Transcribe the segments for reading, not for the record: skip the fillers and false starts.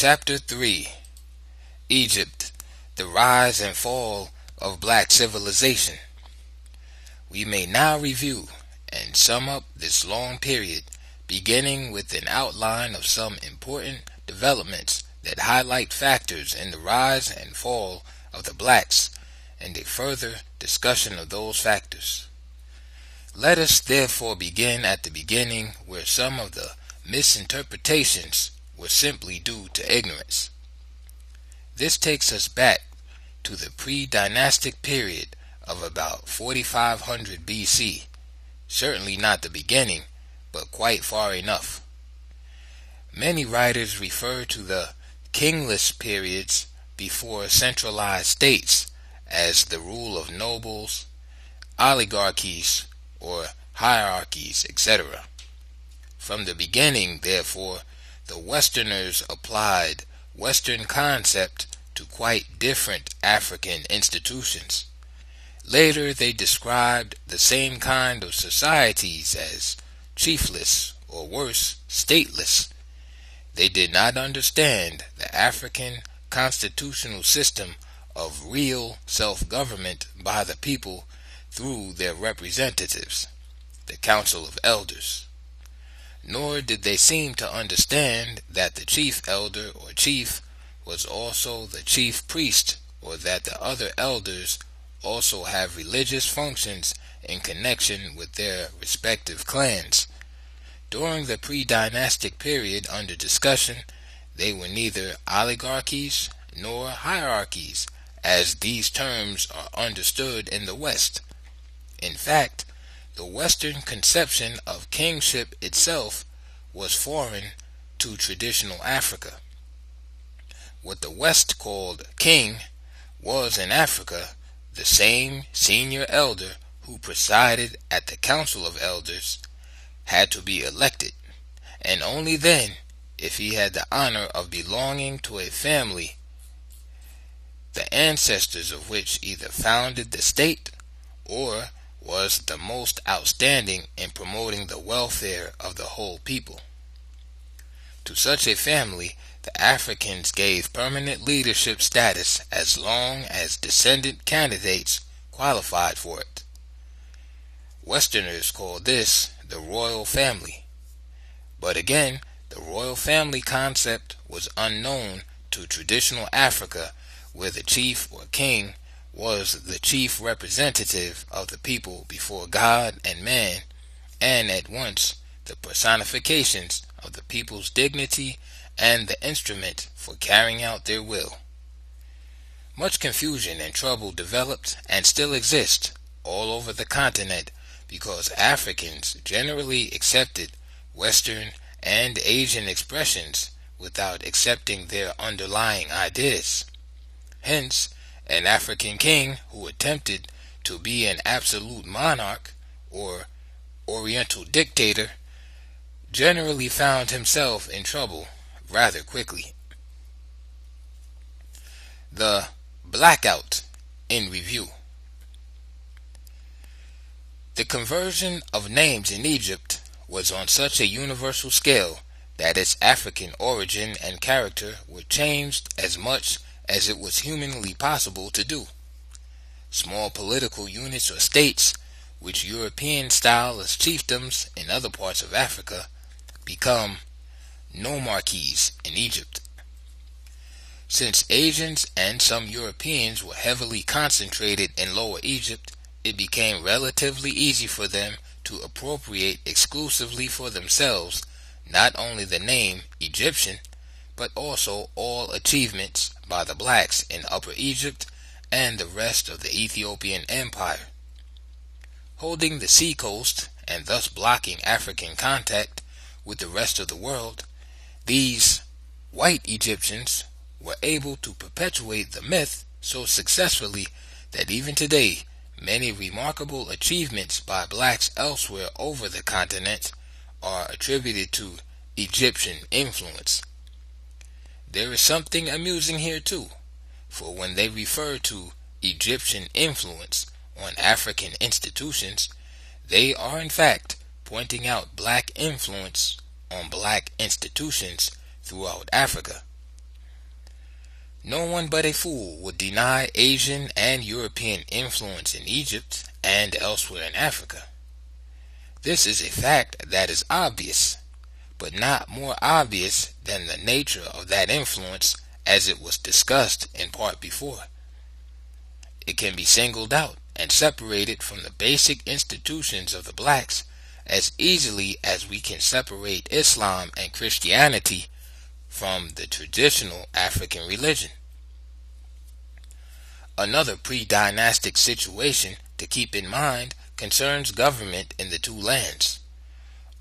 Chapter 3. Egypt, the Rise and Fall of Black Civilization. We may now review and sum up this long period, beginning with an outline of some important developments that highlight factors in the rise and fall of the blacks, and a further discussion of those factors. Let us therefore begin at the beginning, where some of the misinterpretations were simply due to ignorance. This takes us back to the pre-dynastic period of about 4500 BC, certainly not the beginning, but quite far enough. Many writers refer to the kingless periods before centralized states as the rule of nobles, oligarchies, or hierarchies, etc. From the beginning, therefore, the Westerners applied Western concept to quite different African institutions. Later they described the same kind of societies as chiefless, or worse, stateless. They did not understand the African constitutional system of real self-government by the people through their representatives, the Council of Elders. Nor did they seem to understand that the chief elder or chief was also the chief priest, or that the other elders also have religious functions in connection with their respective clans. During the pre-dynastic period under discussion, they were neither oligarchies nor hierarchies, as these terms are understood in the West. In fact, the Western conception of kingship itself was foreign to traditional Africa. What the West called king was in Africa the same senior elder who presided at the Council of Elders had to be elected, and only then if he had the honor of belonging to a family the ancestors of which either founded the state or was the most outstanding in promoting the welfare of the whole people. To such a family, the Africans gave permanent leadership status as long as descendant candidates qualified for it. Westerners called this the royal family. But again, the royal family concept was unknown to traditional Africa, where the chief or king was the chief representative of the people before God and man, and at once the personifications of the people's dignity and the instrument for carrying out their will. Much confusion and trouble developed and still exist all over the continent because Africans generally accepted Western and Asian expressions without accepting their underlying ideas. Hence, an African king who attempted to be an absolute monarch or oriental dictator generally found himself in trouble rather quickly. The Blackout in review. The conversion of names in Egypt was on such a universal scale that its African origin and character were changed as much as it was humanly possible to do. Small political units or states, which Europeans style as chiefdoms in other parts of Africa, become nomarchies in Egypt. Since Asians and some Europeans were heavily concentrated in Lower Egypt, it became relatively easy for them to appropriate exclusively for themselves not only the name Egyptian, but also all achievements by the blacks in Upper Egypt and the rest of the Ethiopian Empire. Holding the seacoast and thus blocking African contact with the rest of the world, these white Egyptians were able to perpetuate the myth so successfully that even today many remarkable achievements by blacks elsewhere over the continent are attributed to Egyptian influence. There is something amusing here too, for when they refer to Egyptian influence on African institutions, they are in fact pointing out black influence on black institutions throughout Africa. No one but a fool would deny Asian and European influence in Egypt and elsewhere in Africa. This is a fact that is obvious, but not more obvious than the nature of that influence as it was discussed in part before. It can be singled out and separated from the basic institutions of the blacks as easily as we can separate Islam and Christianity from the traditional African religion. Another pre-dynastic situation to keep in mind concerns government in the two lands.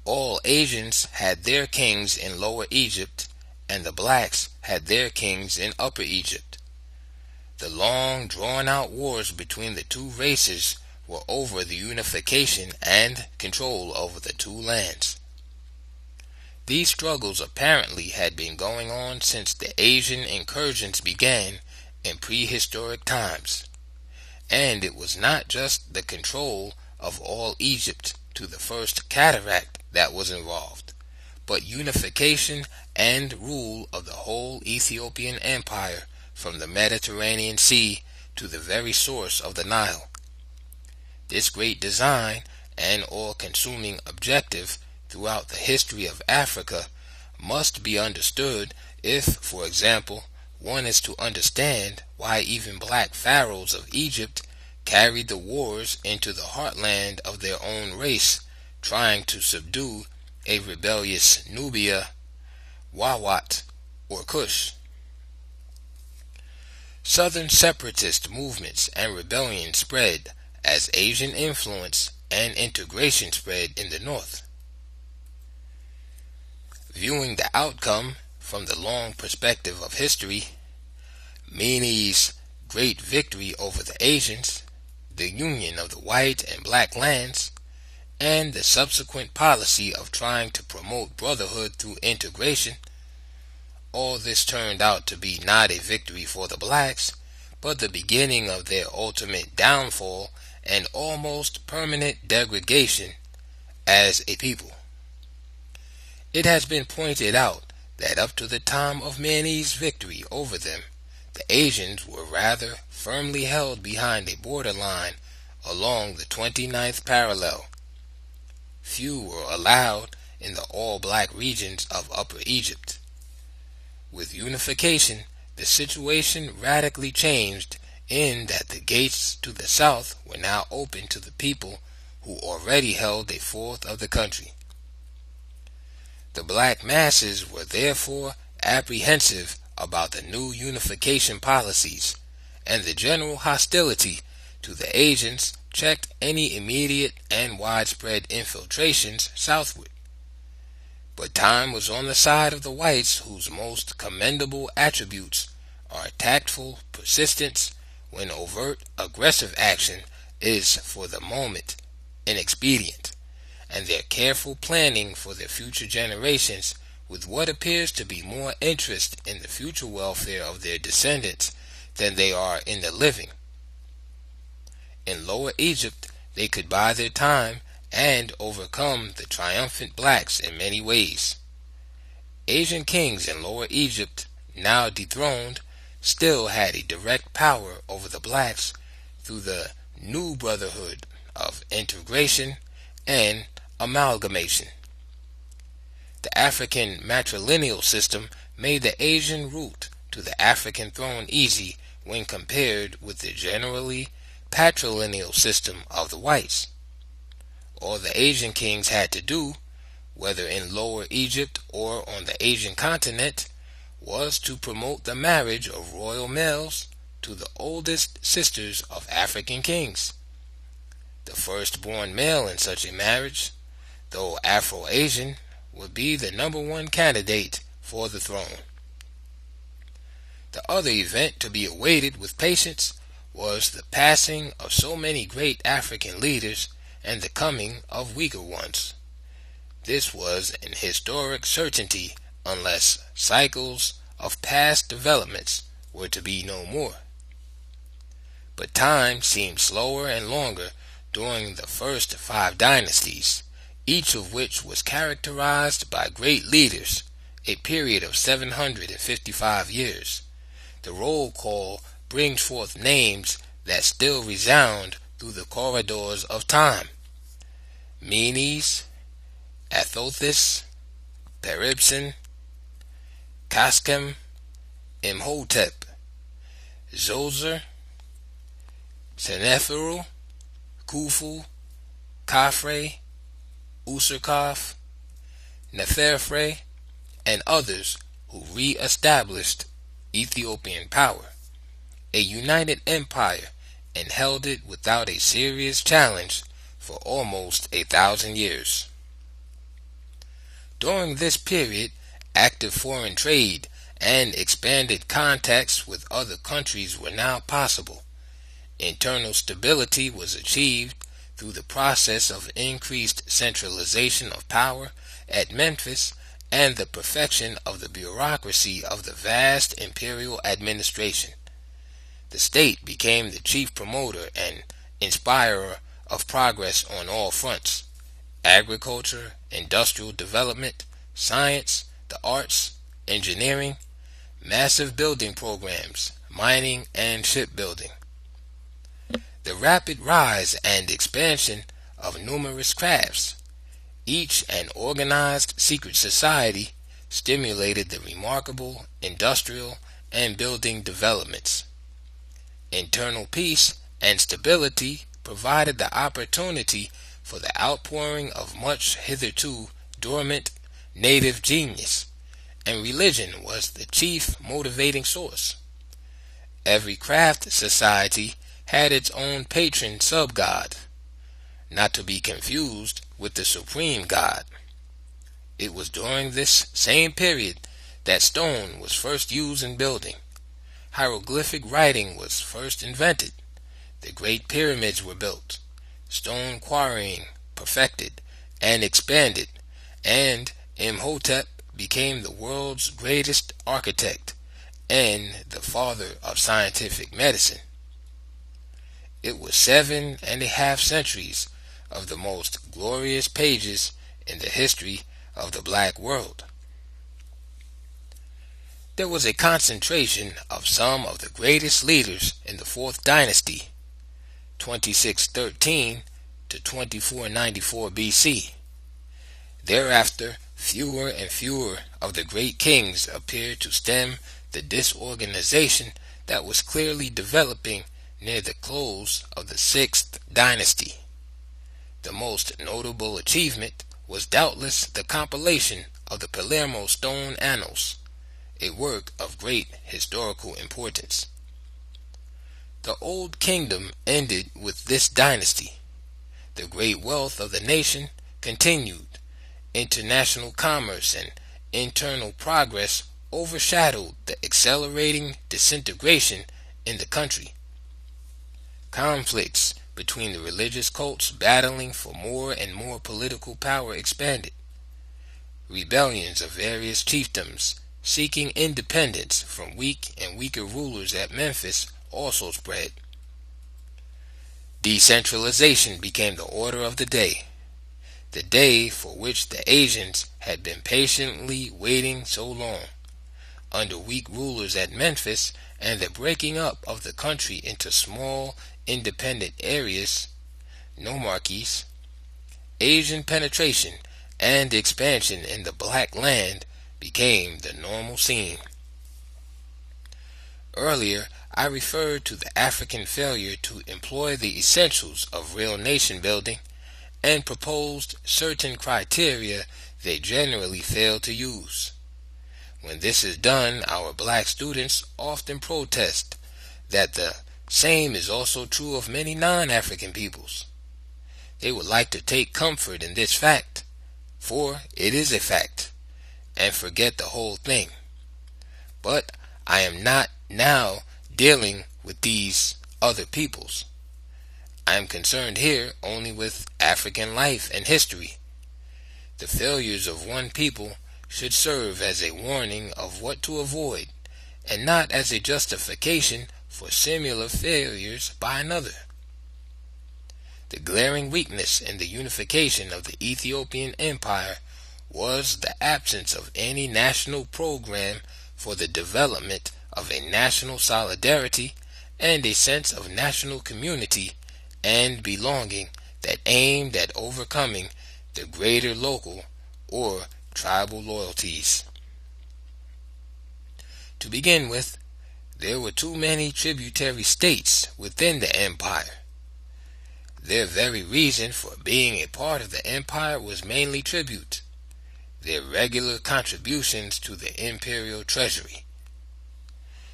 All Asians had their kings in Lower Egypt, and the blacks had their kings in Upper Egypt. The long drawn-out wars between the two races were over the unification and control over the two lands. These struggles apparently had been going on since the Asian incursions began in prehistoric times, and it was not just the control of all Egypt to the first cataract that was involved, but unification and rule of the whole Ethiopian empire from the Mediterranean Sea to the very source of the Nile. This great design and all-consuming objective throughout the history of Africa must be understood if, for example, one is to understand why even black pharaohs of Egypt carried the wars into the heartland of their own race, trying to subdue a rebellious Nubia, Wawat, or Kush. Southern separatist movements and rebellion spread as Asian influence and integration spread in the north. Viewing the outcome from the long perspective of history, Menes' great victory over the Asians, the union of the white and black lands, and the subsequent policy of trying to promote brotherhood through integration, all this turned out to be not a victory for the blacks, but the beginning of their ultimate downfall and almost permanent degradation as a people. It has been pointed out that up to the time of Menes' victory over them, the Asians were rather firmly held behind a borderline along the 29th parallel. Few were allowed in the all-black regions of Upper Egypt. With unification, the situation radically changed in that the gates to the south were now open to the people who already held a fourth of the country. The black masses were therefore apprehensive about the new unification policies, and the general hostility to the Asians checked any immediate and widespread infiltrations southward. But time was on the side of the whites, whose most commendable attributes are tactful persistence when overt aggressive action is for the moment inexpedient, and their careful planning for their future generations with what appears to be more interest in the future welfare of their descendants than they are in the living. In Lower Egypt, they could buy their time and overcome the triumphant blacks in many ways. Asian kings in Lower Egypt, now dethroned, still had a direct power over the blacks through the new brotherhood of integration and amalgamation. The African matrilineal system made the Asian route to the African throne easy when compared with the generally patrilineal system of the whites. All the Asian kings had to do, whether in Lower Egypt or on the Asian continent, was to promote the marriage of royal males to the oldest sisters of African kings. The firstborn male in such a marriage, though Afro-Asian, would be the #1 candidate for the throne. The other event to be awaited with patience was the passing of so many great African leaders and the coming of weaker ones. This was an historic certainty unless cycles of past developments were to be no more. But time seemed slower and longer during the first 5 dynasties, each of which was characterized by great leaders, a period of 755 years. The roll call brings forth names that still resound through the corridors of time. Menes, Athothis, Peribsen, Kaskem, Imhotep, Zoser, Seneferu, Khufu, Khafre, Userkaf, Neferfre, and others who re-established Ethiopian power, a united empire, and held it without a serious challenge for almost 1,000 years. During this period, active foreign trade and expanded contacts with other countries were now possible. Internal stability was achieved through the process of increased centralization of power at Memphis and the perfection of the bureaucracy of the vast imperial administration. The state became the chief promoter and inspirer of progress on all fronts: agriculture, industrial development, science, the arts, engineering, massive building programs, mining, and shipbuilding. The rapid rise and expansion of numerous crafts, each an organized secret society, stimulated the remarkable industrial and building developments. Internal peace and stability provided the opportunity for the outpouring of much hitherto dormant native genius, and religion was the chief motivating source. Every craft society had its own patron sub-god, not to be confused with the supreme god. It was during this same period that stone was first used in building. Hieroglyphic writing was first invented. The great pyramids were built, stone quarrying perfected and expanded, and Imhotep became the world's greatest architect and the father of scientific medicine. It was 7.5 centuries of the most glorious pages in the history of the black world. There was a concentration of some of the greatest leaders in the Fourth Dynasty, 2613 to 2494 BC. Thereafter, fewer and fewer of the great kings appeared to stem the disorganization that was clearly developing near the close of the Sixth Dynasty. The most notable achievement was doubtless the compilation of the Palermo Stone Annals, a work of great historical importance. The Old Kingdom ended with this dynasty. The great wealth of the nation continued. International commerce and internal progress overshadowed the accelerating disintegration in the country. Conflicts between the religious cults battling for more and more political power expanded. Rebellions of various chiefdoms seeking independence from weak and weaker rulers at Memphis also spread. Decentralization became the order of the day for which the Asians had been patiently waiting so long. Under weak rulers at Memphis and the breaking up of the country into small independent areas, nomarchies, Asian penetration and expansion in the black land became the normal scene. Earlier, I referred to the African failure to employ the essentials of real nation building and proposed certain criteria they generally fail to use. When this is done, our black students often protest that the same is also true of many non-African peoples. They would like to take comfort in this fact, for it is a fact, and forget the whole thing. But I am not now dealing with these other peoples. I am concerned here only with African life and history. The failures of one people should serve as a warning of what to avoid, and not as a justification for similar failures by another. The glaring weakness in the unification of the Ethiopian Empire was the absence of any national program for the development of a national solidarity and a sense of national community and belonging that aimed at overcoming the greater local or tribal loyalties. To begin with, there were too many tributary states within the empire. Their very reason for being a part of the empire was mainly tribute, their regular contributions to the imperial treasury.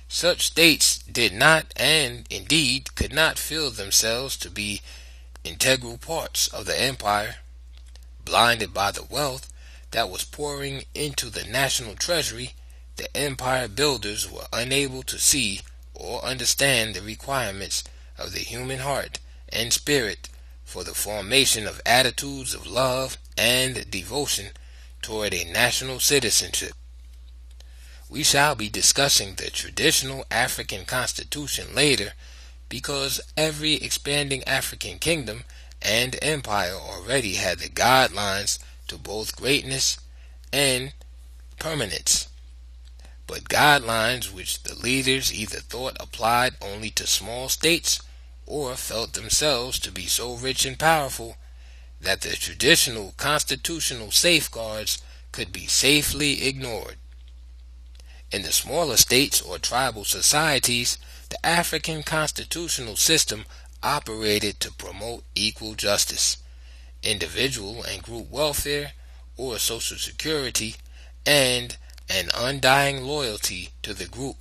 Such states did not, and indeed could not, feel themselves to be integral parts of the empire. Blinded by the wealth that was pouring into the national treasury, the empire builders were unable to see or understand the requirements of the human heart and spirit for the formation of attitudes of love and devotion toward a national citizenship. We shall be discussing the traditional African constitution later, because every expanding African kingdom and empire already had the guidelines to both greatness and permanence, but guidelines which the leaders either thought applied only to small states or felt themselves to be so rich and powerful that the traditional constitutional safeguards could be safely ignored. In the smaller states or tribal societies, the African constitutional system operated to promote equal justice, individual and group welfare or social security, and an undying loyalty to the group.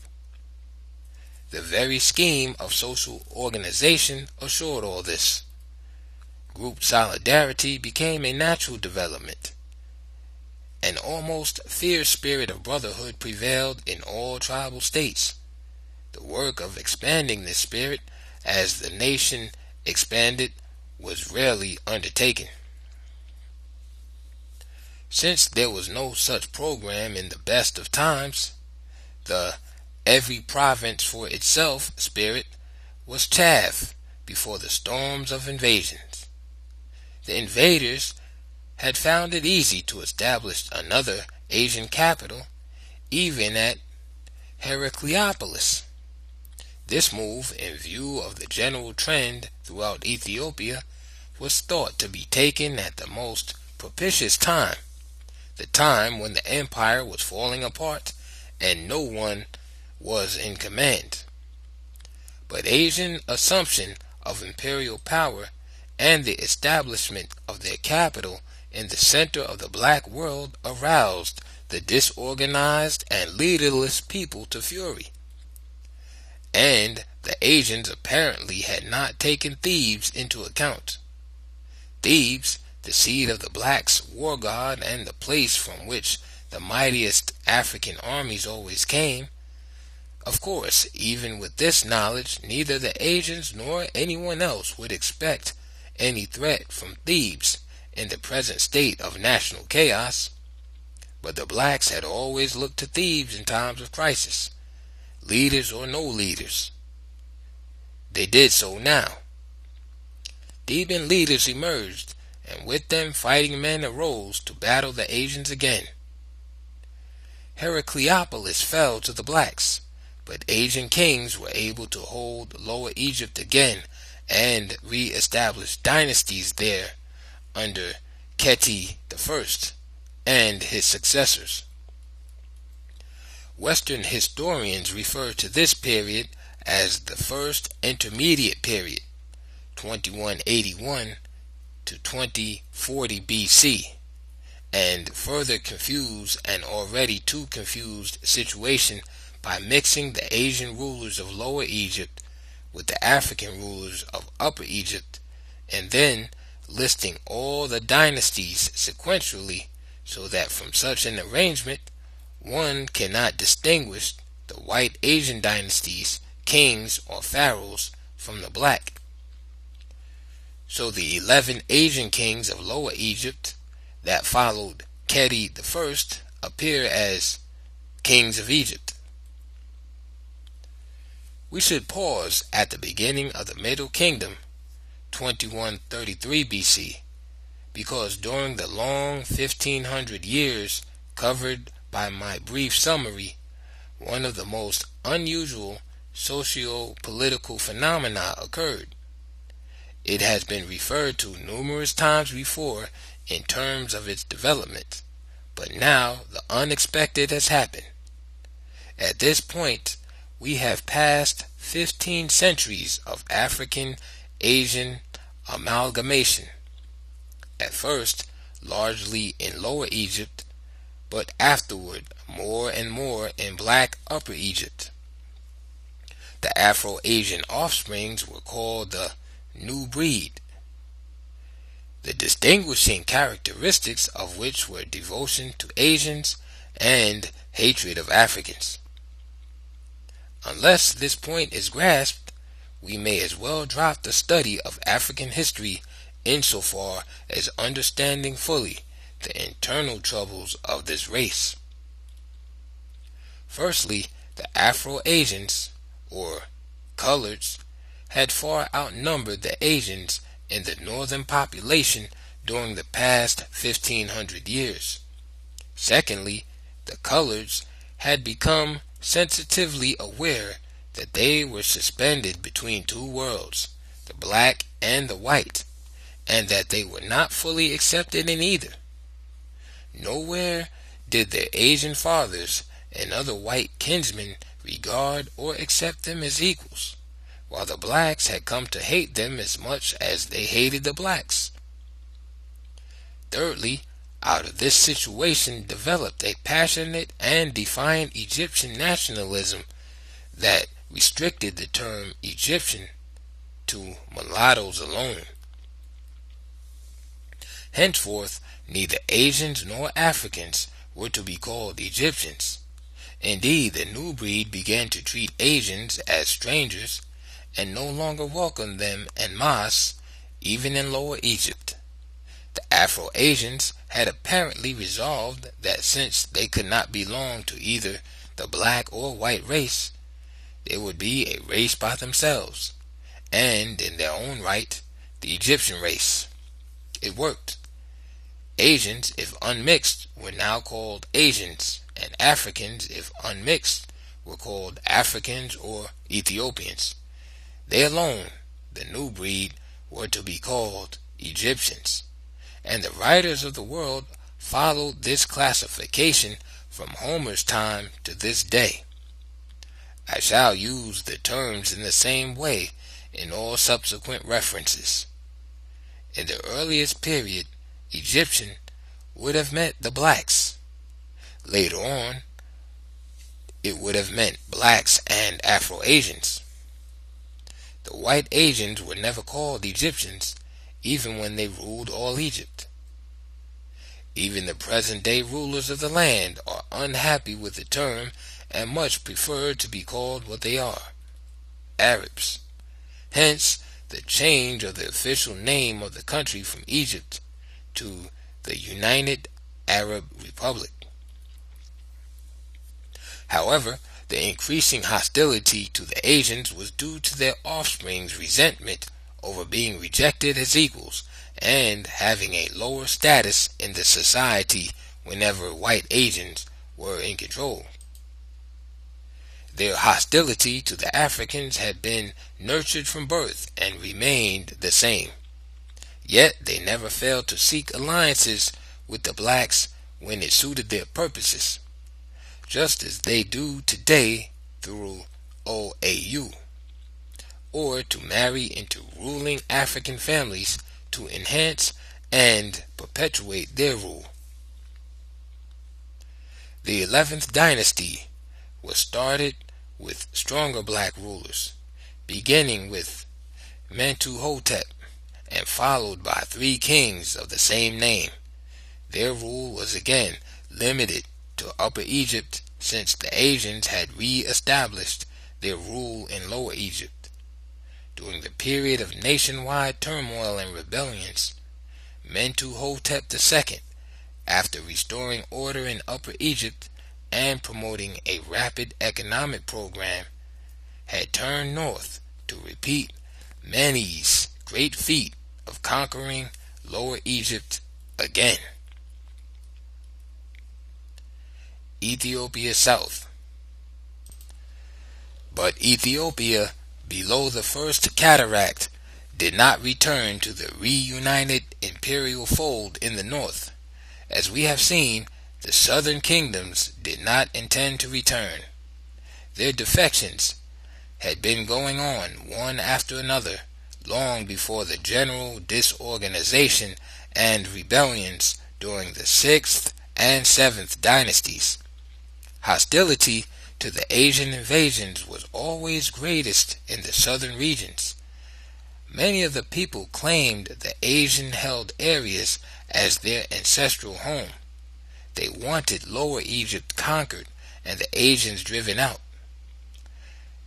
The very scheme of social organization assured all this. Group solidarity became a natural development. An almost fierce spirit of brotherhood prevailed in all tribal states. The work of expanding this spirit as the nation expanded was rarely undertaken. Since there was no such program in the best of times, the every province for itself spirit was chaff before the storms of invasions. The invaders had found it easy to establish another Asian capital, even at Heracleopolis. This move, in view of the general trend throughout Ethiopia, was thought to be taken at the most propitious time, the time when the empire was falling apart and no one was in command. But Asian assumption of imperial power and the establishment of their capital in the center of the black world aroused the disorganized and leaderless people to fury. And the Asians apparently had not taken Thebes into account. Thebes, the seat of the blacks' war god and the place from which the mightiest African armies always came. Of course, even with this knowledge, neither the Asians nor anyone else would expect any threat from Thebes in the present state of national chaos. But the blacks had always looked to Thebes in times of crisis, leaders or no leaders. They did so now. Theban leaders emerged, and with them fighting men arose to battle the Asians again. Heracleopolis fell to the blacks, but Asian kings were able to hold Lower Egypt again and re-establish dynasties there under Pt I and his successors. Western historians refer to this period as the First Intermediate Period, 2181 to 2040 BC, and further confuse an already too confused situation by mixing the Asian rulers of Lower Egypt with the African rulers of Upper Egypt, and then listing all the dynasties sequentially, so that from such an arrangement one cannot distinguish the white Asian dynasties, kings or pharaohs from the black. So the 11 Asian kings of Lower Egypt that followed Pt I appear as kings of Egypt. We should pause at the beginning of the Middle Kingdom, 2133 BC, because during the long 1500 years covered by my brief summary, one of the most unusual socio-political phenomena occurred. It has been referred to numerous times before in terms of its development, but now the unexpected has happened. At this point, we have passed 15 centuries of African-Asian amalgamation, at first largely in Lower Egypt, but afterward more and more in Black Upper Egypt. The Afro-Asian offsprings were called the new breed, the distinguishing characteristics of which were devotion to Asians and hatred of Africans. Unless this point is grasped, we may as well drop the study of African history insofar as understanding fully the internal troubles of this race. Firstly, the Afro-Asians, or coloreds, had far outnumbered the Asians in the northern population during the past 1500 years. Secondly, the coloreds had become sensitively aware that they were suspended between two worlds, the black and the white, and that they were not fully accepted in either. Nowhere did their Asian fathers and other white kinsmen regard or accept them as equals, while the blacks had come to hate them as much as they hated the blacks. Thirdly, out of this situation developed a passionate and defiant Egyptian nationalism that restricted the term Egyptian to mulattoes alone. Henceforth, neither Asians nor Africans were to be called Egyptians. Indeed, the new breed began to treat Asians as strangers and no longer welcomed them en masse, even in Lower Egypt. The Afro-Asians had apparently resolved that since they could not belong to either the black or white race, they would be a race by themselves, and in their own right, the Egyptian race. It worked. Asians, if unmixed, were now called Asians, and Africans, if unmixed, were called Africans or Ethiopians. They alone, the new breed, were to be called Egyptians, and the writers of the world followed this classification from Homer's time to this day. I shall use the terms in the same way in all subsequent references. In the earliest period, Egyptian would have meant the blacks. Later on, it would have meant blacks and Afro-Asians. The white Asians were never called Egyptians, even when they ruled all Egypt. Even the present-day rulers of the land are unhappy with the term and much prefer to be called what they are, Arabs. Hence, the change of the official name of the country from Egypt to the United Arab Republic. However, the increasing hostility to the Asians was due to their offspring's resentment over being rejected as equals and having a lower status in the society whenever white Asians were in control. Their hostility to the Africans had been nurtured from birth and remained the same. Yet they never failed to seek alliances with the blacks when it suited their purposes, just as they do today through OAU, or to marry into ruling African families to enhance and perpetuate their rule. The 11th Dynasty was started with stronger black rulers, beginning with Amenhotep and followed by 3 kings of the same name. Their rule was again limited to Upper Egypt, since the Asians had re-established their rule in Lower Egypt. During the period of nationwide turmoil and rebellions, Amenhotep II, after restoring order in Upper Egypt and promoting a rapid economic program, had turned north to repeat Mani's great feat of conquering Lower Egypt again. Ethiopia South. But Ethiopia, below the first cataract, did not return to the reunited imperial fold in the north. As we have seen, the southern kingdoms did not intend to return. Their defections had been going on one after another long before the general disorganization and rebellions during the 6th and 7th dynasties. Hostility to the Asian invasions was always greatest in the southern regions. Many of the people claimed the Asian-held areas as their ancestral home. They wanted Lower Egypt conquered and the Asians driven out.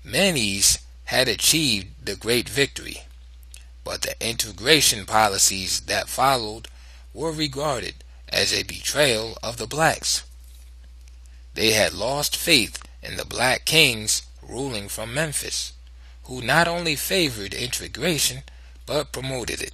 Menes had achieved the great victory, but the integration policies that followed were regarded as a betrayal of the blacks. They had lost faith in the black kings ruling from Memphis, who not only favored integration but promoted it.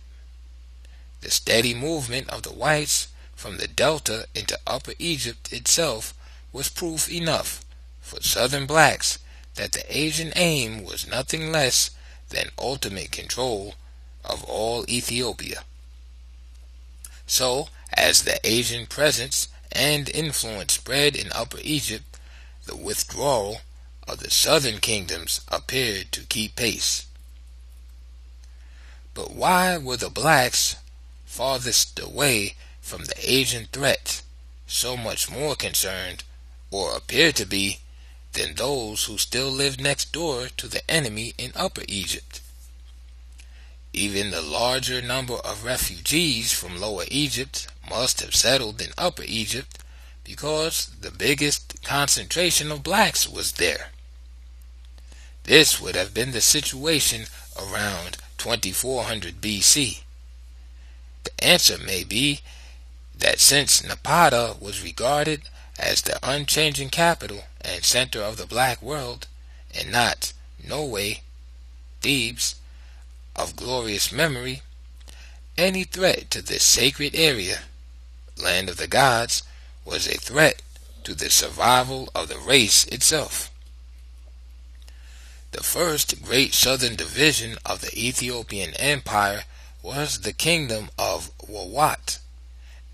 The steady movement of the whites from the Delta into Upper Egypt itself was proof enough for southern blacks that the Asian aim was nothing less than ultimate control of all Ethiopia. So, as the Asian presence and influence spread in Upper Egypt, the withdrawal of the southern kingdoms appeared to keep pace. But why were the blacks farthest away from the Asian threat so much more concerned, or appeared to be, than those who still lived next door to the enemy in Upper Egypt? Even the larger number of refugees from Lower Egypt must have settled in Upper Egypt because the biggest concentration of blacks was there. This would have been the situation around 2400 BC. The answer may be that since Napata was regarded as the unchanging capital and center of the black world, and not Norway, Thebes, of glorious memory, any threat to this sacred area, land of the gods, was a threat to the survival of the race itself. The first great southern division of the Ethiopian Empire was the kingdom of Wawat,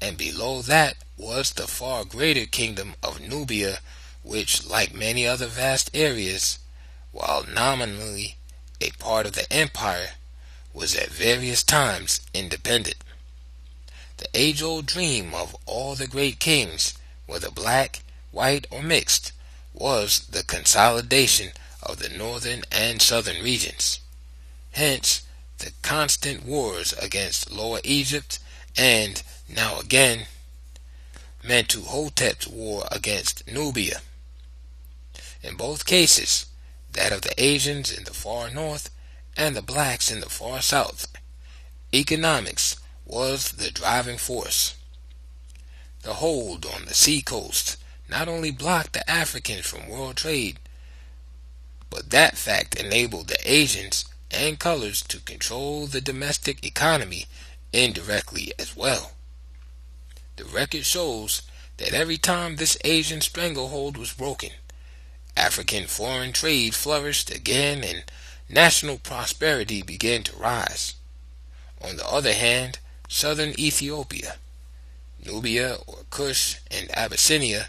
and below that was the far greater kingdom of Nubia, which, like many other vast areas, while nominally a part of the empire, was at various times independent. The age-old dream of all the great kings, whether black, white, or mixed, was the consolidation of the northern and southern regions. Hence, the constant wars against Lower Egypt and, now again, Amenhotep's war against Nubia. In both cases, that of the Asians in the far north and the blacks in the far south, economics was the driving force. The hold on the sea coast not only blocked the Africans from world trade, but that fact enabled the Asians and colors to control the domestic economy indirectly as well. The record shows that every time this Asian stranglehold was broken, African foreign trade flourished again and national prosperity began to rise. On the other hand, southern Ethiopia, Nubia or Kush, and Abyssinia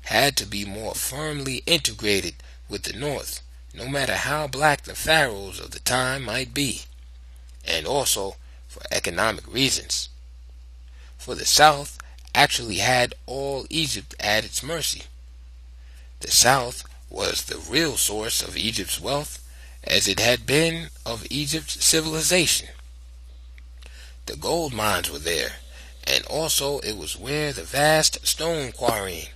had to be more firmly integrated with the north, no matter how black the pharaohs of the time might be, and also for economic reasons. For the south actually had all Egypt at its mercy. The south was the real source of Egypt's wealth, as it had been of Egypt's civilization. The gold mines were there, and also it was where the vast stone quarrying,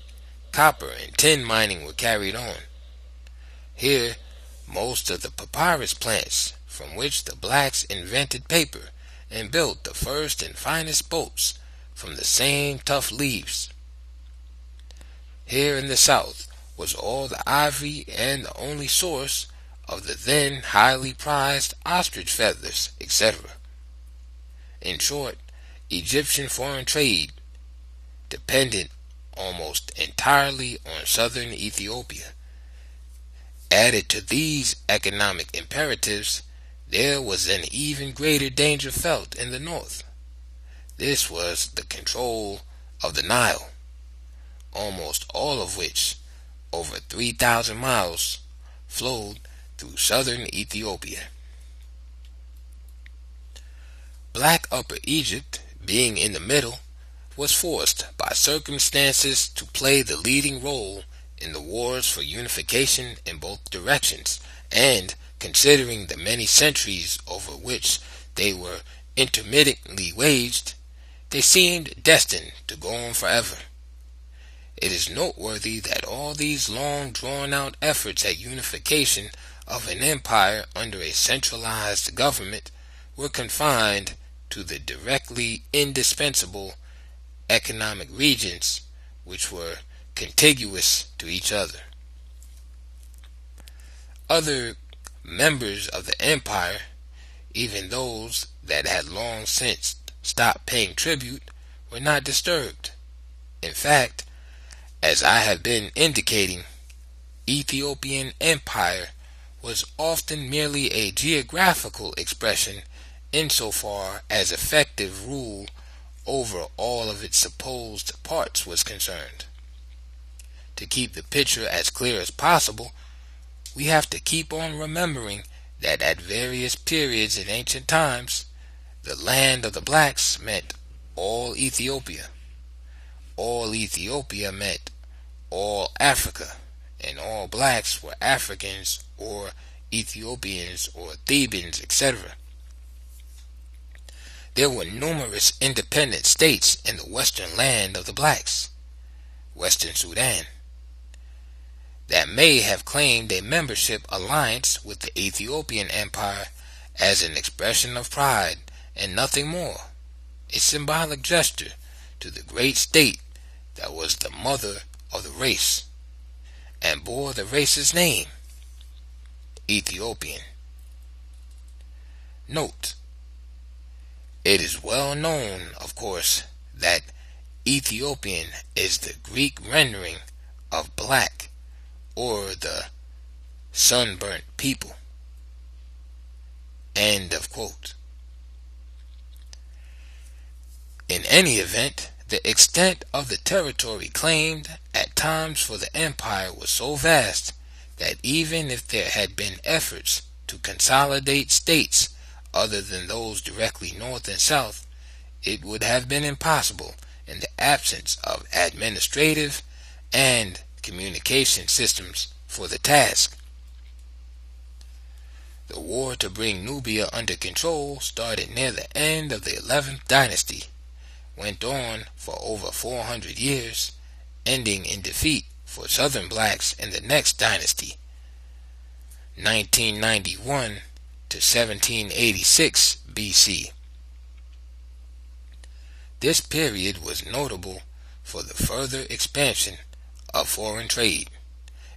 copper and tin mining were carried on. Here, most of the papyrus plants from which the blacks invented paper and built the first and finest boats from the same tough leaves. Here in the south was all the ivory and the only source of the then highly prized ostrich feathers, etc. In short, Egyptian foreign trade depended almost entirely on southern Ethiopia, Added to these economic imperatives, there was an even greater danger felt in the north. This was the control of the Nile, almost all of which, over 3,000 miles, flowed through southern Ethiopia. Black Upper Egypt, being in the middle, was forced by circumstances to play the leading role in the wars for unification in both directions, and considering the many centuries over which they were intermittently waged, they seemed destined to go on forever. It is noteworthy that all these long drawn-out efforts at unification of an empire under a centralized government were confined to the directly indispensable economic regions which were contiguous to each other. Other members of the empire, even those that had long since stopped paying tribute, were not disturbed. In fact, as I have been indicating, Ethiopian empire was often merely a geographical expression insofar as effective rule over all of its supposed parts was concerned. To keep the picture as clear as possible, we have to keep on remembering that at various periods in ancient times, the land of the blacks meant all Ethiopia. All Ethiopia meant all Africa, and all blacks were Africans or Ethiopians or Thebans, etc. There were numerous independent states in the western land of the blacks, Western Sudan, that may have claimed a membership alliance with the Ethiopian Empire as an expression of pride and nothing more, a symbolic gesture to the great state that was the mother of the race and bore the race's name, Ethiopian. Note: it is well known, of course, that Ethiopian is the Greek rendering of black, or the sunburnt people. End of quote. In any event, the extent of the territory claimed at times for the empire was so vast that even if there had been efforts to consolidate states other than those directly north and south, it would have been impossible in the absence of administrative and communication systems for the task. The war to bring Nubia under control started near the end of the 11th Dynasty, went on for over 400 years, ending in defeat for southern blacks in the next dynasty, 1991 to 1786 BC. This period was notable for the further expansion of foreign trade,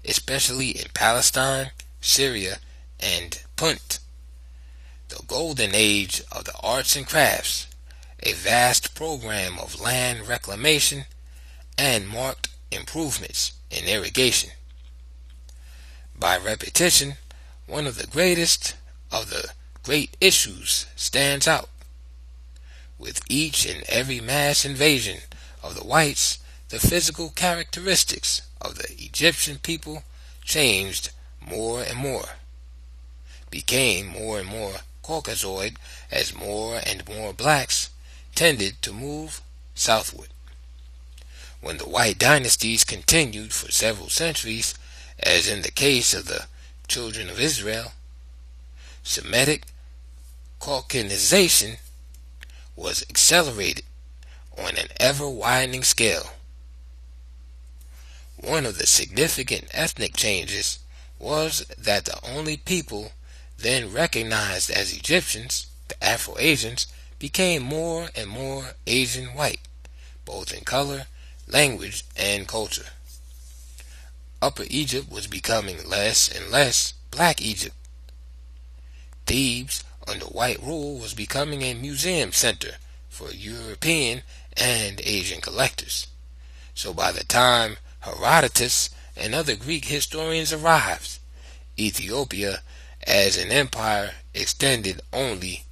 especially in Palestine, Syria, and Punt, the golden age of the arts and crafts, a vast program of land reclamation, and marked improvements in irrigation. By repetition, one of the greatest of the great issues stands out. With each and every mass invasion of the whites, the physical characteristics of the Egyptian people changed more and more, became more and more Caucasoid as more and more blacks tended to move southward. When the white dynasties continued for several centuries, as in the case of the children of Israel, Semitic Caucanization was accelerated on an ever-widening scale. One of the significant ethnic changes was that the only people then recognized as Egyptians, the Afro-Asians, became more and more Asian white, both in color, language, and culture. Upper Egypt was becoming less and less Black Egypt. Thebes, under white rule, was becoming a museum center for European and Asian collectors. So by the time Herodotus and other Greek historians arrived, Ethiopia as an empire extended only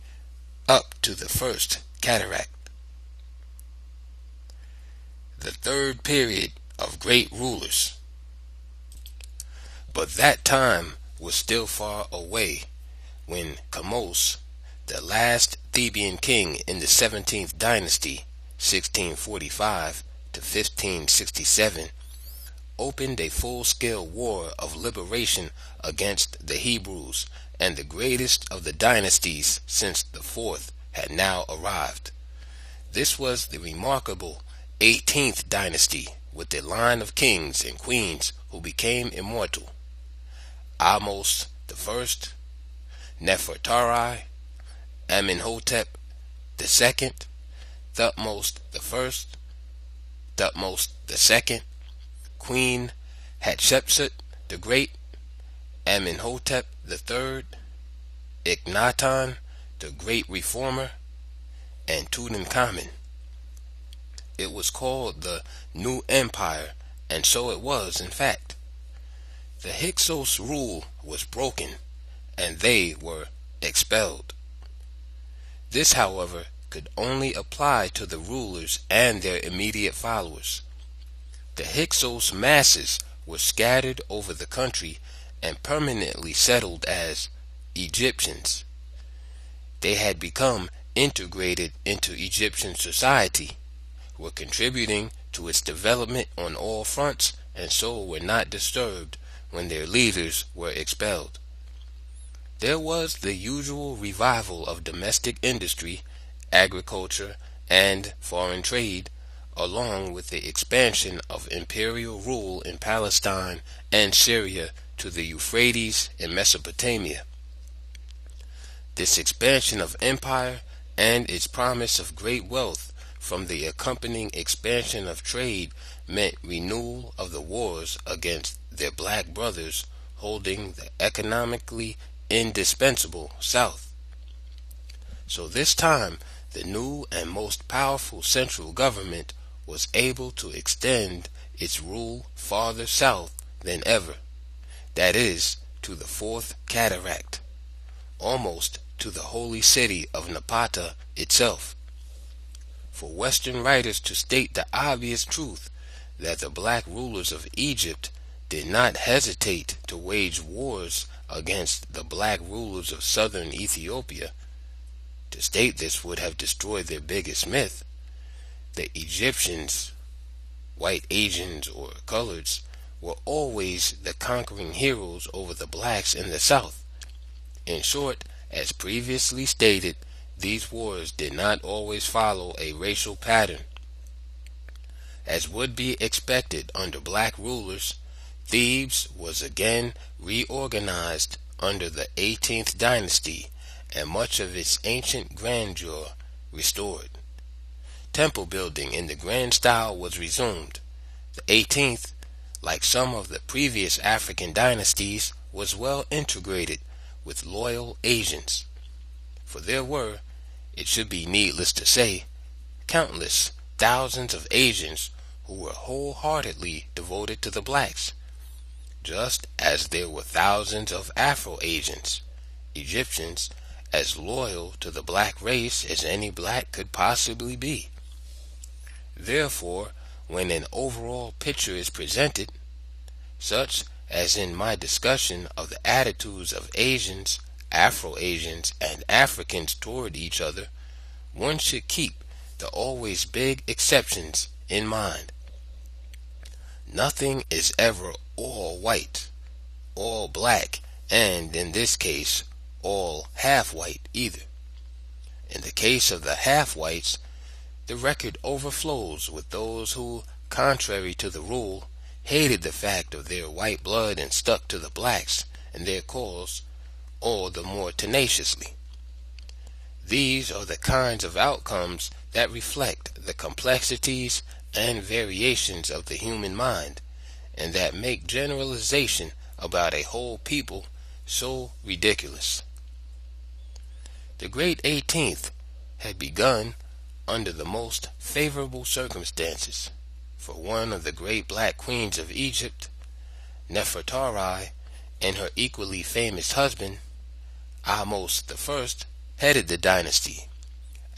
up to the first cataract. The third period of great rulers. But that time was still far away when Kamose, the last Theban king in the 17th Dynasty, 1645 to 1567, opened a full-scale war of liberation against the Hebrews, and the greatest of the dynasties since the fourth had now arrived. This was the remarkable 18th Dynasty, with the line of kings and queens who became immortal. Ahmose I, Nefertari, Amenhotep II, Thutmose I, Thutmose II, Queen Hatshepsut the Great, Amenhotep III, Akhenaton the Great Reformer, and Tutankhamun. It was called the New Empire, and so it was in fact. The Hyksos rule was broken, and they were expelled. This, however, could only apply to the rulers and their immediate followers. The Hyksos masses were scattered over the country and permanently settled as Egyptians. They had become integrated into Egyptian society, were contributing to its development on all fronts, and so were not disturbed when their leaders were expelled. There was the usual revival of domestic industry, agriculture, and foreign trade, along with the expansion of imperial rule in Palestine and Syria to the Euphrates in Mesopotamia. This expansion of empire and its promise of great wealth from the accompanying expansion of trade meant renewal of the wars against their black brothers holding the economically indispensable South. So this time, the new and most powerful central government was able to extend its rule farther south than ever, that is, to the fourth cataract, almost to the holy city of Napata itself. For Western writers to state the obvious truth that the black rulers of Egypt did not hesitate to wage wars against the black rulers of southern Ethiopia, to state this would have destroyed their biggest myth. The Egyptians, white Asians or coloreds, were always the conquering heroes over the blacks in the South. In short, as previously stated, these wars did not always follow a racial pattern. As would be expected under black rulers, Thebes was again reorganized under the 18th Dynasty and much of its ancient grandeur restored. Temple building in the grand style was resumed. The 18th, like some of the previous African dynasties, was well integrated with loyal Asians. For there were, it should be needless to say, countless thousands of Asians who were wholeheartedly devoted to the blacks, just as there were thousands of Afro-Asians, Egyptians, as loyal to the black race as any black could possibly be. Therefore, when an overall picture is presented, such as in my discussion of the attitudes of Asians, Afro-Asians, and Africans toward each other, one should keep the always big exceptions in mind. Nothing is ever all white, all black, and in this case, all half-white either. In the case of the half-whites, the record overflows with those who, contrary to the rule, hated the fact of their white blood and stuck to the blacks and their cause all the more tenaciously. These are the kinds of outcomes that reflect the complexities and variations of the human mind, and that make generalization about a whole people so ridiculous. The great 18th had begun under the most favorable circumstances, for one of the great black queens of Egypt, Nefertari, and her equally famous husband, Ahmose I, headed the dynasty.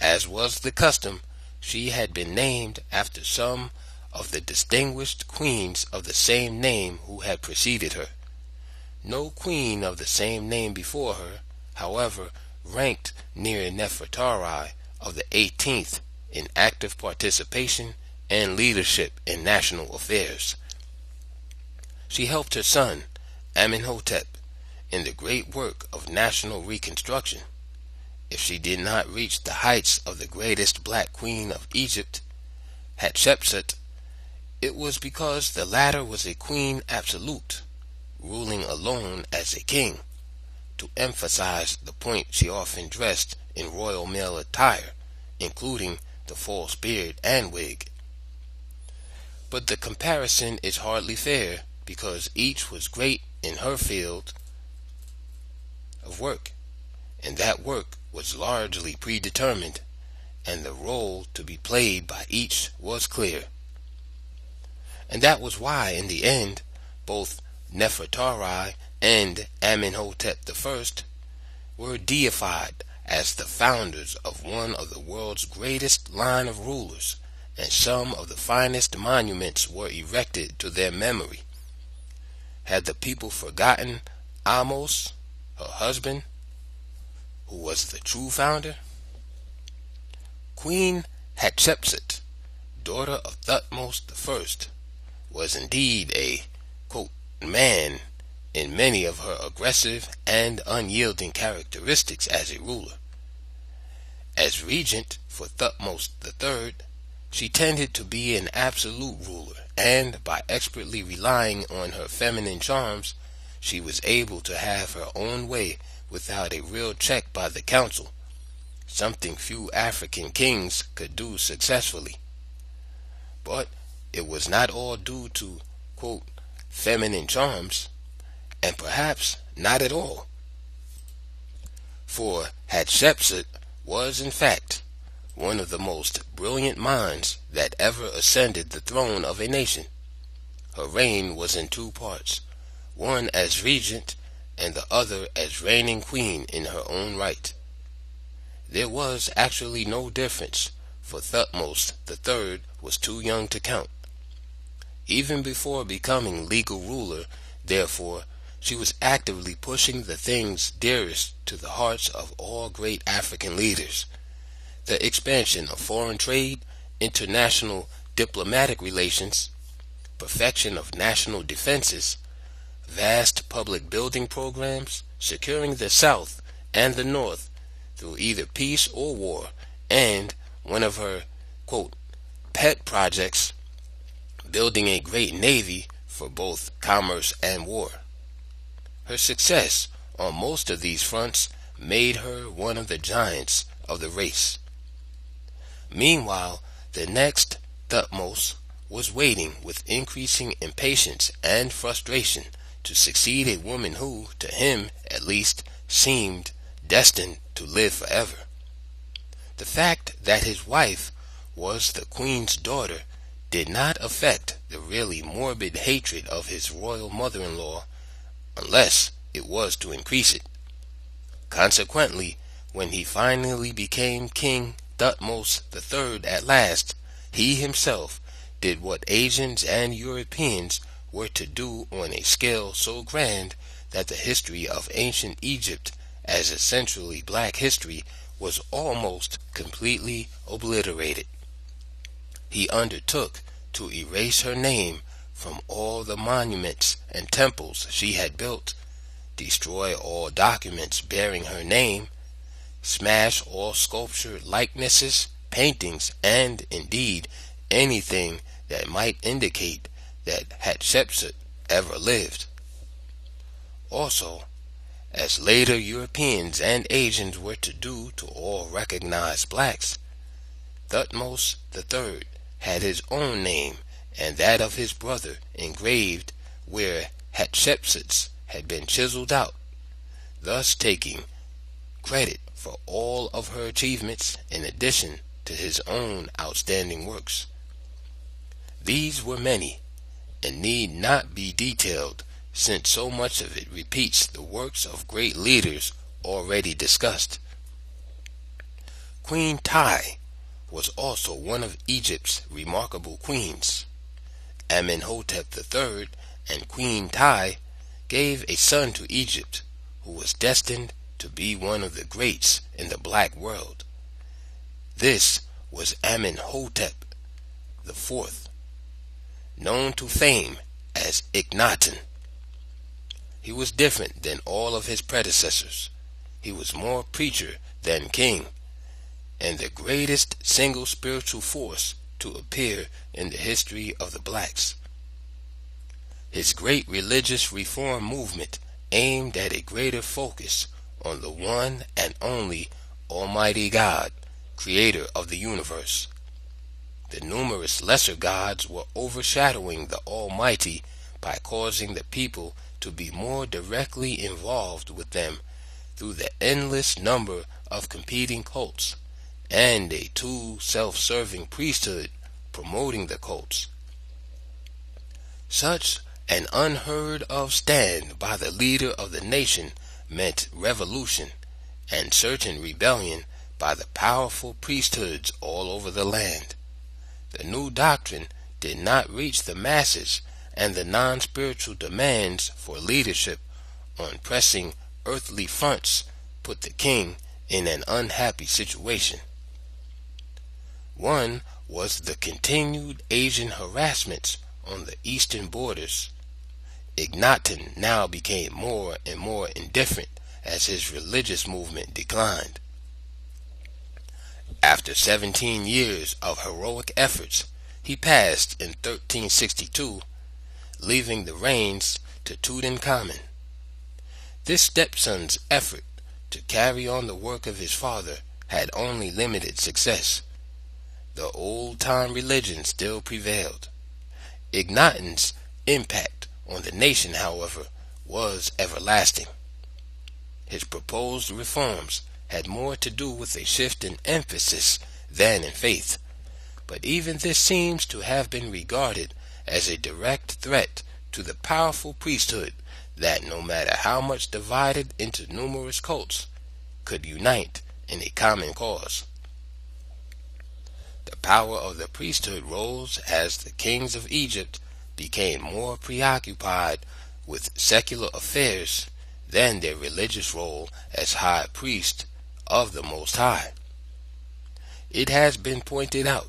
As was the custom, she had been named after some of the distinguished queens of the same name who had preceded her. No queen of the same name before her, however, ranked near Nefertari of the 18th in active participation and leadership in national affairs. She helped her son, Amenhotep, in the great work of national reconstruction. If she did not reach the heights of the greatest black queen of Egypt, Hatshepsut, it was because the latter was a queen absolute, ruling alone as a king. To emphasize the point, she often dressed in royal male attire, including the false beard and wig. But the comparison is hardly fair, because each was great in her field of work, and that work was largely predetermined, and the role to be played by each was clear. And that was why, in the end, both Nefertari and Amenhotep I were deified as the founders of one of the world's greatest line of rulers, and some of the finest monuments were erected to their memory. Had the people forgotten Ahmose, her husband, who was the true founder? Queen Hatshepsut, daughter of Thutmose I, was indeed a, quote, man in many of her aggressive and unyielding characteristics as a ruler. As regent for Thutmose III, she tended to be an absolute ruler, and by expertly relying on her feminine charms, she was able to have her own way without a real check by the council, something few African kings could do successfully. But it was not all due to, quote, feminine charms, and perhaps not at all. For Hatshepsut was, in fact, one of the most brilliant minds that ever ascended the throne of a nation. Her reign was in two parts, one as regent and the other as reigning queen in her own right. There was actually no difference, for Thutmose III was too young to count. Even before becoming legal ruler, therefore, she was actively pushing the things dearest to the hearts of all great African leaders: the expansion of foreign trade, international diplomatic relations, perfection of national defenses, vast public building programs, securing the South and the North through either peace or war, and one of her, quote, pet projects, building a great navy for both commerce and war. Her success on most of these fronts made her one of the giants of the race. Meanwhile, the next Thutmose was waiting with increasing impatience and frustration to succeed a woman who, to him at least, seemed destined to live forever. The fact that his wife was the queen's daughter did not affect the really morbid hatred of his royal mother-in-law, unless it was to increase it. Consequently, when he finally became King Thutmose III at last, he himself did what Asians and Europeans were to do on a scale so grand that the history of ancient Egypt as essentially black history was almost completely obliterated. He undertook to erase her name from all the monuments and temples she had built, destroy all documents bearing her name, smash all sculptured likenesses, paintings, and, indeed, anything that might indicate that Hatshepsut ever lived. Also, as later Europeans and Asians were to do to all recognized blacks, Thutmose III had his own name and that of his brother engraved where Hatshepsut's had been chiseled out, thus taking credit for all of her achievements in addition to his own outstanding works. These were many, and need not be detailed, since so much of it repeats the works of great leaders already discussed. Queen Tai was also one of Egypt's remarkable queens. Amenhotep III and Queen Tai gave a son to Egypt who was destined to be one of the greats in the black world. This was Amenhotep IV, known to fame as Akhenaten. He was different than all of his predecessors. He was more preacher than king, and the greatest single spiritual force to appear in the history of the blacks. His great religious reform movement aimed at a greater focus on the one and only Almighty God, creator of the universe. The numerous lesser gods were overshadowing the Almighty by causing the people to be more directly involved with them through the endless number of competing cults and a too self-serving priesthood promoting the cults. Such an unheard of stand by the leader of the nation meant revolution and certain rebellion by the powerful priesthoods all over the land. The new doctrine did not reach the masses, and the non-spiritual demands for leadership on pressing earthly fronts put the king in an unhappy situation. One was the continued Asian harassments on the eastern borders. Akhenaten now became more and more indifferent as his religious movement declined. After 17 years of heroic efforts, he passed in 1362, leaving the reins to Tutankhamun. This stepson's effort to carry on the work of his father had only limited success. The old-time religion still prevailed. Akhenaten's impact on the nation, however, was everlasting. His proposed reforms had more to do with a shift in emphasis than in faith, but even this seems to have been regarded as a direct threat to the powerful priesthood that, no matter how much divided into numerous cults, could unite in a common cause. The power of the priesthood rose as the kings of Egypt became more preoccupied with secular affairs than their religious role as high priest of the Most High. It has been pointed out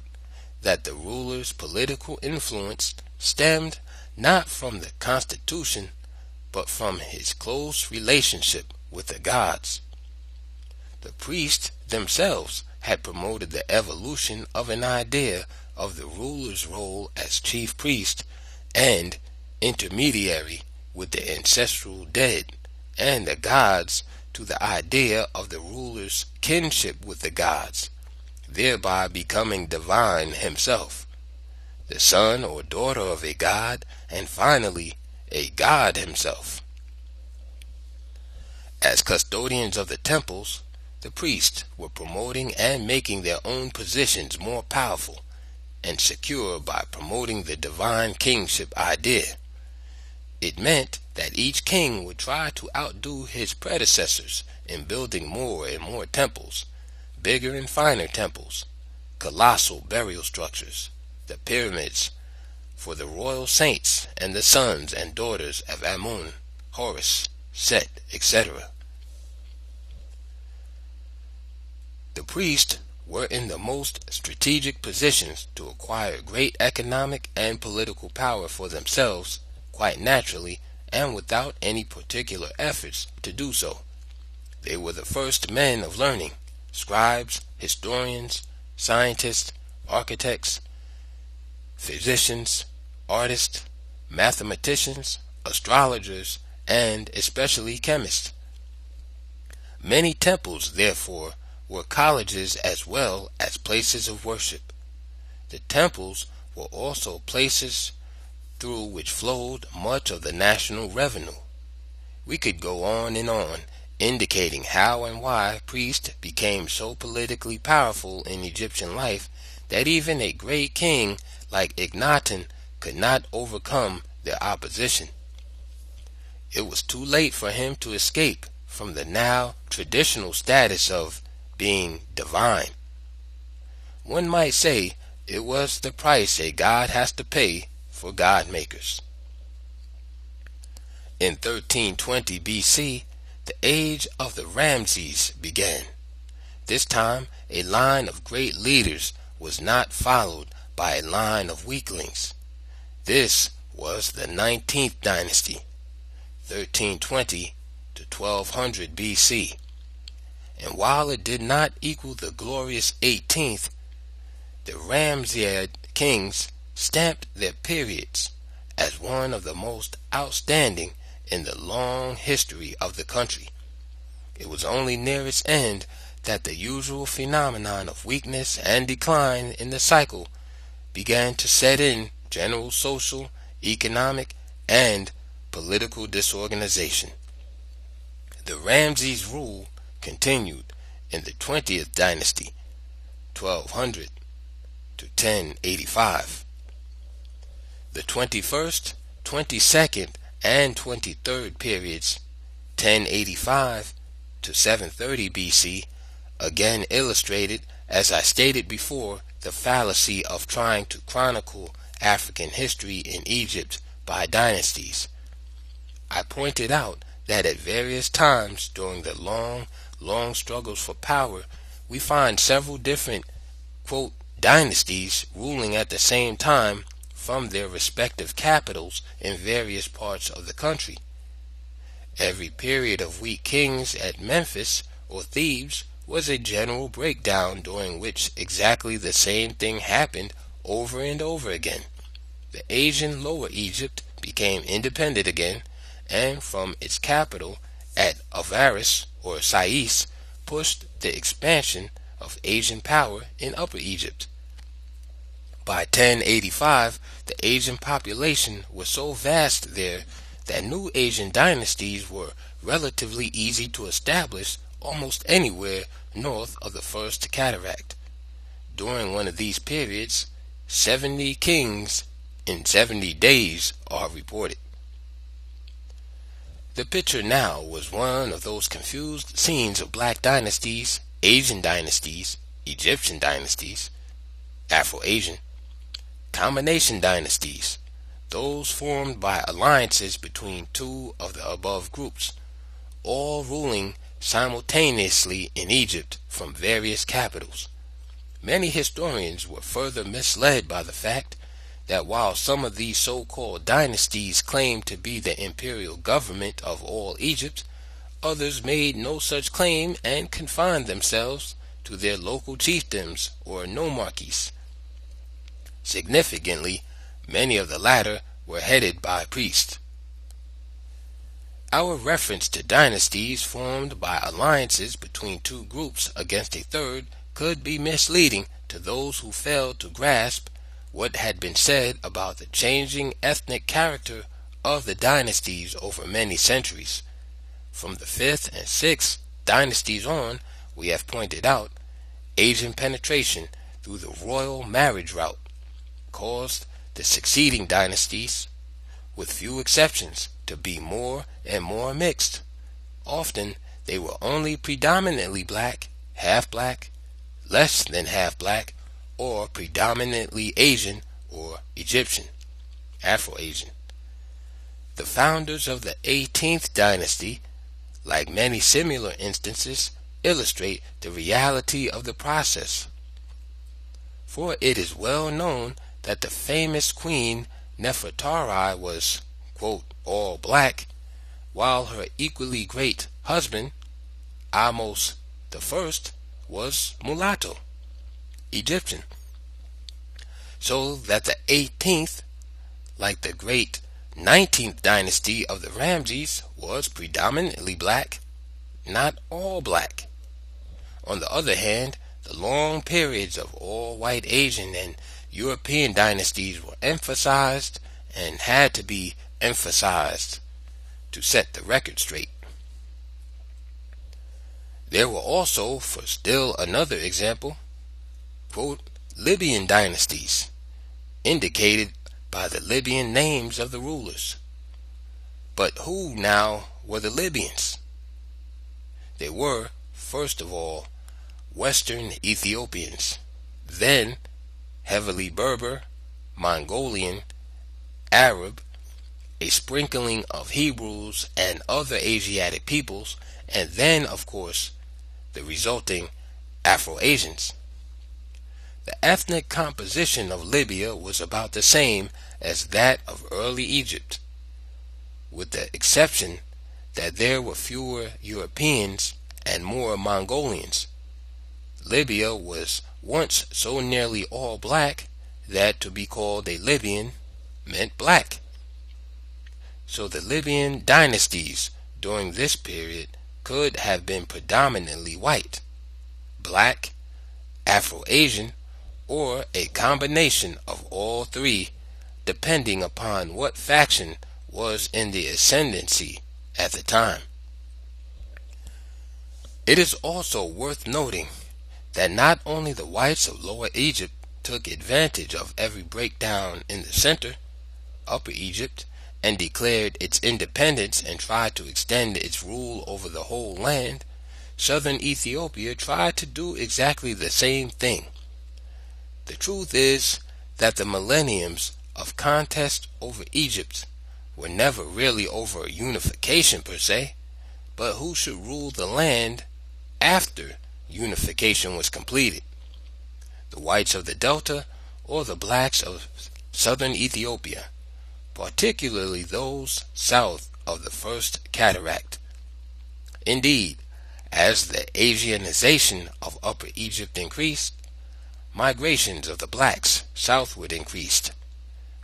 that the ruler's political influence stemmed not from the constitution, but from his close relationship with the gods. The priests themselves had promoted the evolution of an idea of the ruler's role as chief priest and intermediary with the ancestral dead, and the gods to the idea of the ruler's kinship with the gods, thereby becoming divine himself, the son or daughter of a god, and finally a god himself. As custodians of the temples, the priests were promoting and making their own positions more powerful and secure by promoting the divine kingship idea. It meant that each king would try to outdo his predecessors in building more and more temples, bigger and finer temples, colossal burial structures, the pyramids for the royal saints and the sons and daughters of Amun, Horus, Set, etc. The priests were in the most strategic positions to acquire great economic and political power for themselves, quite naturally and without any particular efforts to do so. They were the first men of learning, scribes, historians, scientists, architects, physicians, artists, mathematicians, astrologers, and especially chemists. Many temples, therefore, were colleges as well as places of worship. The temples were also places through which flowed much of the national revenue. We could go on, indicating how and why priests became so politically powerful in Egyptian life that even a great king like Akhenaten could not overcome their opposition. it was too late for him to escape from the now traditional status of being divine. One might say it was the price a god has to pay for god makers. In 1320 BC, the age of the Ramses began. This time, a line of great leaders was not followed by a line of weaklings. This was the 19th Dynasty, 1320 to 1200 BC. And while it did not equal the glorious 18th, the Ramesside kings stamped their periods as one of the most outstanding in the long history of the country. It was only near its end that the usual phenomenon of weakness and decline in the cycle began to set in: general social, economic, and political disorganization. The Ramses rule continued in the 20th Dynasty, 1200 to 1085. The 21st, 22nd, and 23rd periods, 1085 to 730 BC, again illustrated, as I stated before, the fallacy of trying to chronicle African history in Egypt by dynasties. I pointed out that at various times during the long struggles for power, we find several different, quote, dynasties ruling at the same time from their respective capitals in various parts of the country. Every period of weak kings at Memphis or Thebes was a general breakdown during which exactly the same thing happened over and over again. The Asian Lower Egypt became independent again, and from its capital at Avaris or Sais pushed the expansion of Asian power in Upper Egypt. By 1085, the Asian population was so vast there that new Asian dynasties were relatively easy to establish almost anywhere north of the First Cataract. During one of these periods, 70 kings in 70 days are reported. The picture now was one of those confused scenes of black dynasties, Asian dynasties, Egyptian dynasties, Afro-Asian, combination dynasties, those formed by alliances between two of the above groups, all ruling simultaneously in Egypt from various capitals. Many historians were further misled by the fact that while some of these so-called dynasties claimed to be the imperial government of all Egypt, others made no such claim and confined themselves to their local chiefdoms or nomarchies. Significantly, many of the latter were headed by priests. Our reference to dynasties formed by alliances between two groups against a third could be misleading to those who failed to grasp what had been said about the changing ethnic character of the dynasties over many centuries. From the 5th and 6th dynasties on, we have pointed out, Asian penetration through the royal marriage route caused the succeeding dynasties, with few exceptions, to be more and more mixed. Often they were only predominantly black, less than half black, or predominantly Asian or Egyptian, Afro-Asian. The founders of the 18th dynasty, like many similar instances, illustrate the reality of the process. For it is well known that the famous queen Nefertari was, quote, all black, while her equally great husband, Ahmose I, was mulatto, Egyptian. So that the 18th, like the great 19th dynasty of the Ramses, was predominantly black, not all black. On the other hand, the long periods of all white Asian and European dynasties were emphasized and had to be emphasized to set the record straight. There were also, for still another example, quote, Libyan dynasties, indicated by the Libyan names of the rulers. But who now were the Libyans? They were, first of all, Western Ethiopians, then heavily Berber, Mongolian, Arab, a sprinkling of Hebrews and other Asiatic peoples, and then, of course, the resulting Afro-Asians. The ethnic composition of Libya was about the same as that of early Egypt, with the exception that there were fewer Europeans and more Mongolians. Libya was once so nearly all black that to be called a Libyan meant black. So the Libyan dynasties during this period could have been predominantly white, black, Afro-Asian, or a combination of all three, depending upon what faction was in the ascendancy at the time. It is also worth noting that not only the whites of Lower Egypt took advantage of every breakdown in the center, Upper Egypt, and declared its independence and tried to extend its rule over the whole land, southern Ethiopia tried to do exactly the same thing. The truth is that the millenniums of contest over Egypt were never really over unification per se, but who should rule the land after unification was completed, the whites of the Delta or the blacks of southern Ethiopia, particularly those south of the first cataract. Indeed, as the Asianization of Upper Egypt increased, migrations of the blacks southward increased,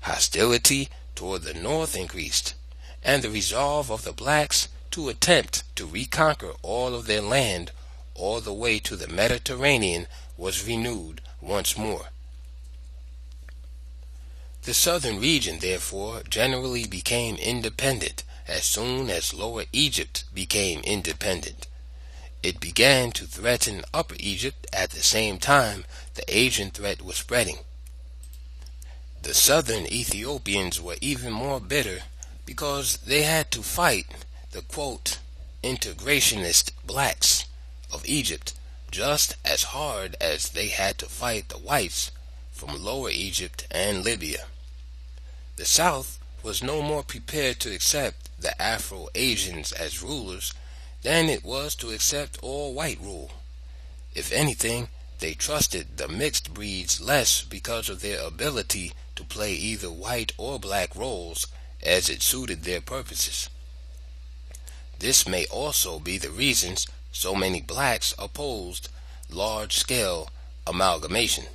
hostility toward the north increased, and the resolve of the blacks to attempt to reconquer all of their land all the way to the Mediterranean was renewed once more. The southern region, therefore, generally became independent as soon as Lower Egypt became independent. It began to threaten Upper Egypt at the same time the Asian threat was spreading. The southern Ethiopians were even more bitter because they had to fight the quote integrationist blacks of Egypt just as hard as they had to fight the whites from Lower Egypt and Libya. The South was no more prepared to accept the Afro-Asians as rulers than it was to accept all white rule. If anything, they trusted the mixed breeds less because of their ability to play either white or black roles as it suited their purposes. This may also be the reasons so many blacks opposed large-scale amalgamation.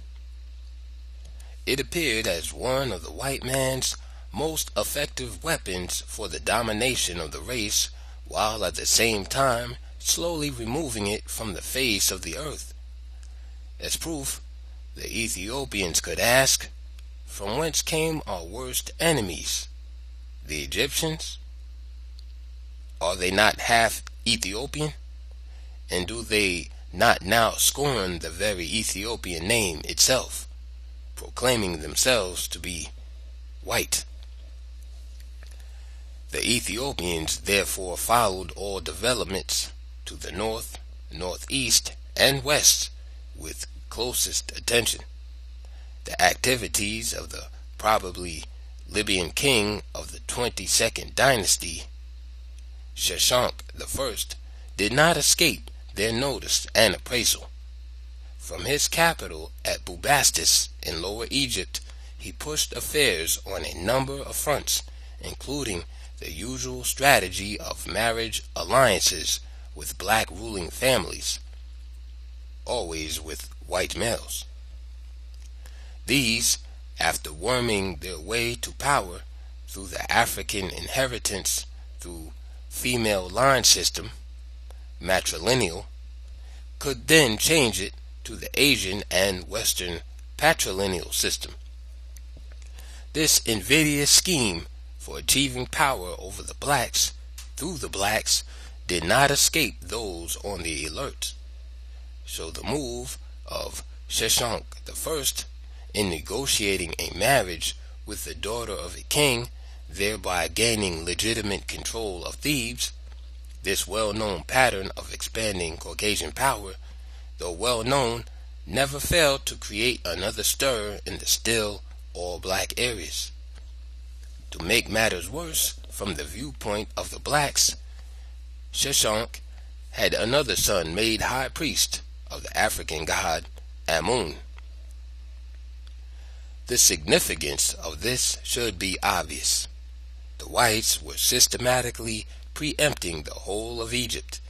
It appeared as one of the white man's most effective weapons for the domination of the race, while at the same time slowly removing it from the face of the earth. As proof, the Ethiopians could ask, from whence came our worst enemies? The Egyptians? Are they not half Ethiopian? And do they not now scorn the very Ethiopian name itself, proclaiming themselves to be white? The Ethiopians therefore followed all developments to the north, northeast, and west with closest attention. The activities of the probably Libyan king of the 22nd Dynasty, Sheshonq I, did not escape their notice and appraisal. From his capital at Bubastis in Lower Egypt, he pushed affairs on a number of fronts, including the usual strategy of marriage alliances with black ruling families, always with white males. These, after worming their way to power through the African inheritance through female line system, matrilineal, could then change it to the Asian and Western patrilineal system. This invidious scheme for achieving power over the blacks through the blacks did not escape those on the alert. So the move of Sheshonq I in negotiating a marriage with the daughter of a king thereby gaining legitimate control of Thebes. This well-known pattern of expanding Caucasian power, though well-known, never failed to create another stir in the still all-black areas. To make matters worse, from the viewpoint of the blacks, Shoshank had another son made high priest of the African god Amun. The significance of this should be obvious. The whites were systematically preempting the whole of Egypt,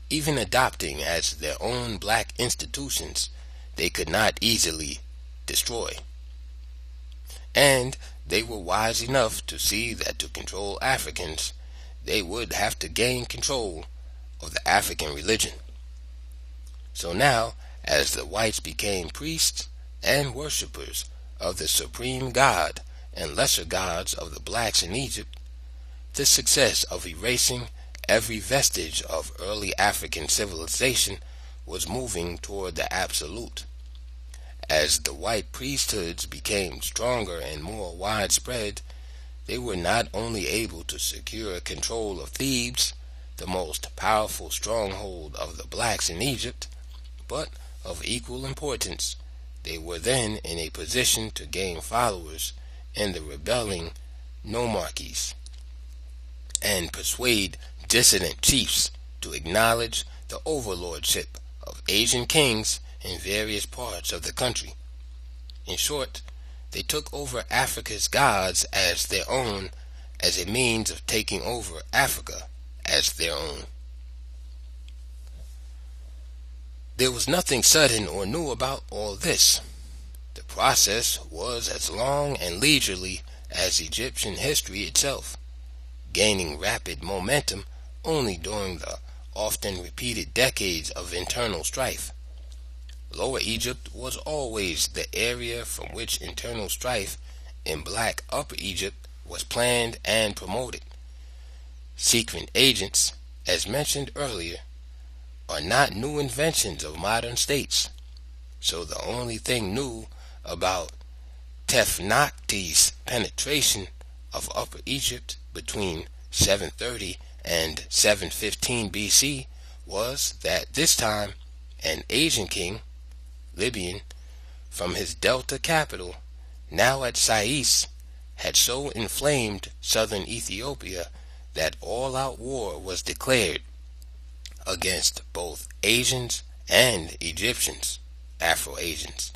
even adopting as their own black institutions they could not easily destroy. And they were wise enough to see that to control Africans, they would have to gain control of the African religion. So now, as the whites became priests and worshippers of the supreme god and lesser gods of the blacks in Egypt, the success of erasing every vestige of early African civilization was moving toward the absolute. As the white priesthoods became stronger and more widespread, they were not only able to secure control of Thebes, the most powerful stronghold of the blacks in Egypt, but of equal importance, they were then in a position to gain followers in the rebelling nomarchies and persuade dissident chiefs to acknowledge the overlordship of Asian kings in various parts of the country. In short, they took over Africa's gods as their own, as a means of taking over Africa as their own. There was nothing sudden or new about all this. The process was as long and leisurely as Egyptian history itself, gaining rapid momentum only during the often repeated decades of internal strife. Lower Egypt was always the area from which internal strife in black Upper Egypt was planned and promoted. Secret agents, as mentioned earlier, are not new inventions of modern states, so the only thing new about Tefnakti's penetration of Upper Egypt between 730 and 715 BC was that this time an Asian king, Libyan, from his delta capital, now at Sais, had so inflamed southern Ethiopia that all-out war was declared against both Asians and Egyptians, Afro-Asians,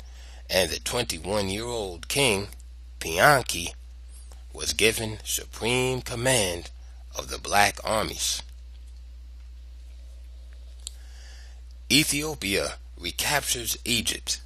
and the 21-year-old king, Pianki, was given supreme command of the black armies. Ethiopia recaptures Egypt.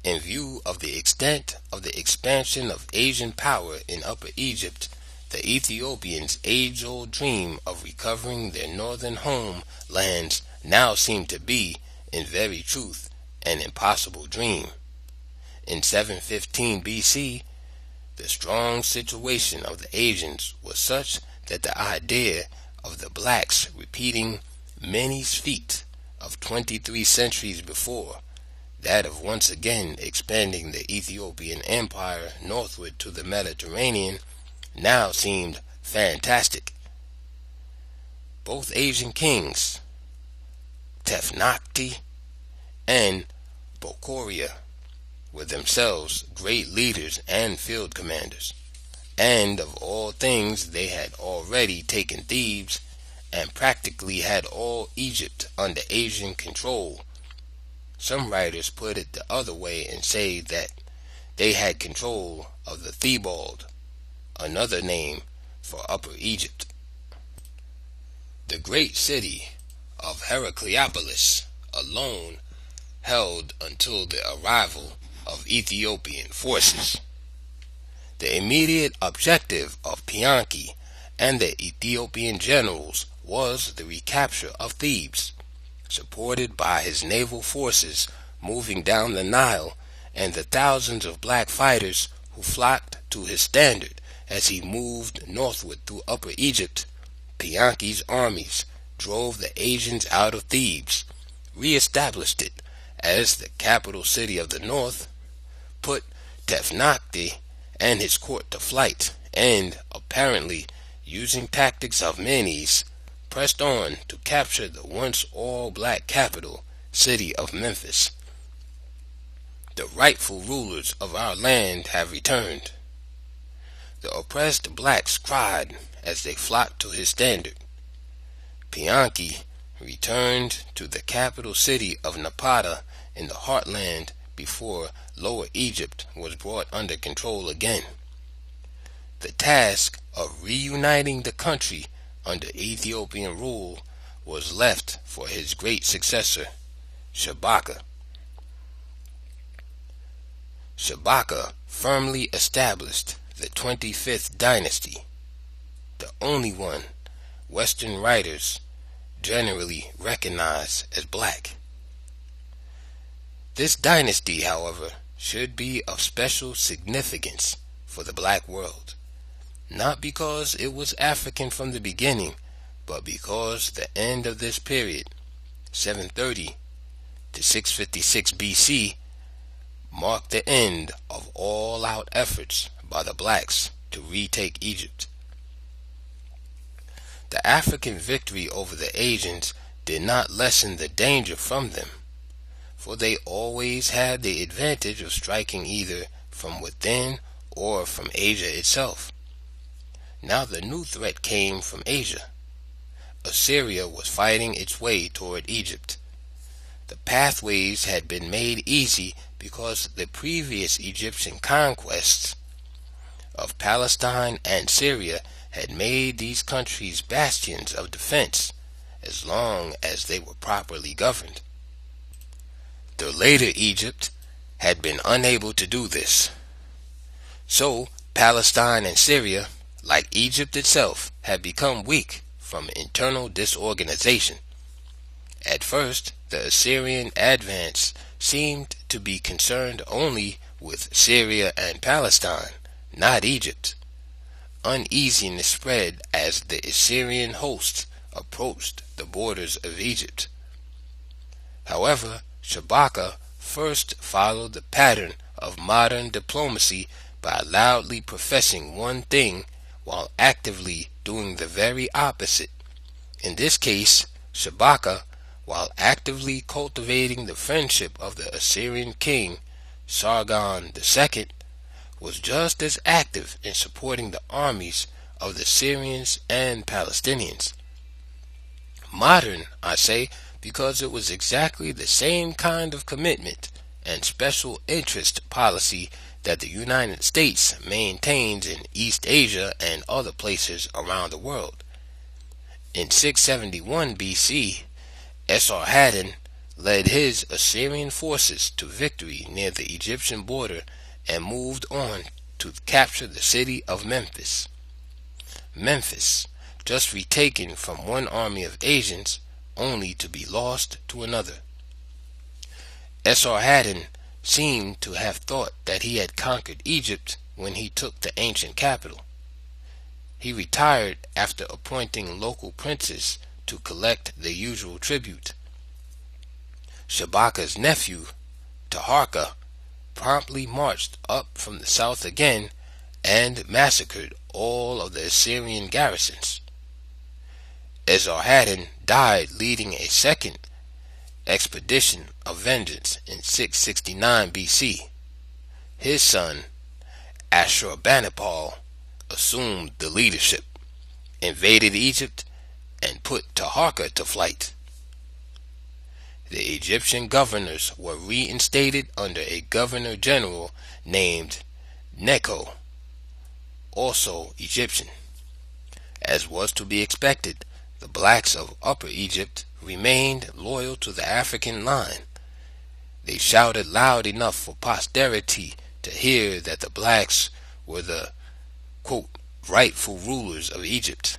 In view of the extent of the expansion of Asian power in Upper Egypt, the Ethiopians' age-old dream of recovering their northern homelands now seemed to be, in very truth, an impossible dream. In 715 BC, the strong situation of the Asians was such that the idea of the blacks repeating Meni's feat of 23 centuries before, that of once again expanding the Ethiopian empire northward to the Mediterranean, now seemed fantastic. Both Asian kings, Tefnakti and Bokoria, were themselves great leaders and field commanders, and of all things they had already taken Thebes and practically had all Egypt under Asian control. Some writers put it the other way and say that they had control of the Thebaid, another name for Upper Egypt. The great city of Heracleopolis alone held until the arrival of Ethiopian forces. The immediate objective of Pianki and the Ethiopian generals was the recapture of Thebes, supported by his naval forces moving down the Nile and the thousands of black fighters who flocked to his standard as he moved northward through Upper Egypt. Pianki's armies drove the Asians out of Thebes, re-established it as the capital city of the north, put Tefnakti and his court to flight, and, apparently using tactics of menace, pressed on to capture the once all-black capital city of Memphis. The rightful rulers of our land have returned. The oppressed blacks cried as they flocked to his standard. Pianki returned to the capital city of Napata in the heartland before Lower Egypt was brought under control again. The task of reuniting the country under Ethiopian rule was left for his great successor, Shabaka. Shabaka firmly established the 25th Dynasty, the only one Western writers generally recognize as black. This dynasty, however, should be of special significance for the black world, not because it was African from the beginning, but because the end of this period, 730 to 656 BC, marked the end of all-out efforts by the blacks to retake Egypt. The African victory over the Asians did not lessen the danger from them, for they always had the advantage of striking either from within or from Asia itself. Now the new threat came from Asia. Assyria was fighting its way toward Egypt. The pathways had been made easy because the previous Egyptian conquests of Palestine and Syria had made these countries bastions of defense as long as they were properly governed. The later Egypt had been unable to do this. So Palestine and Syria, like Egypt itself, had become weak from internal disorganization. At first, the Assyrian advance seemed to be concerned only with Syria and Palestine, not Egypt. Uneasiness spread as the Assyrian hosts approached the borders of Egypt. However, Shabaka first followed the pattern of modern diplomacy by loudly professing one thing while actively doing the very opposite. In this case, Shabaka, while actively cultivating the friendship of the Assyrian king Sargon II, was just as active in supporting the armies of the Syrians and Palestinians. Modern, I say, because it was exactly the same kind of commitment and special interest policy that the United States maintains in East Asia and other places around the world. In 671 BC, Esarhaddon led his Assyrian forces to victory near the Egyptian border and moved on to capture the city of Memphis. Memphis, just retaken from one army of Asians, only to be lost to another. Esarhaddon seemed to have thought that he had conquered Egypt when he took the ancient capital. He retired after appointing local princes to collect the usual tribute. Shabaka's nephew, Taharka, promptly marched up from the south again and massacred all of the Assyrian garrisons. Esarhaddon died leading a second expedition of vengeance in 669 BC. His son, Ashurbanipal, assumed the leadership, invaded Egypt, and put Taharka to flight. The Egyptian governors were reinstated under a governor-general named Necho, also Egyptian. As was to be expected, the blacks of Upper Egypt remained loyal to the African line. They shouted loud enough for posterity to hear that the blacks were the, quote, rightful rulers of Egypt.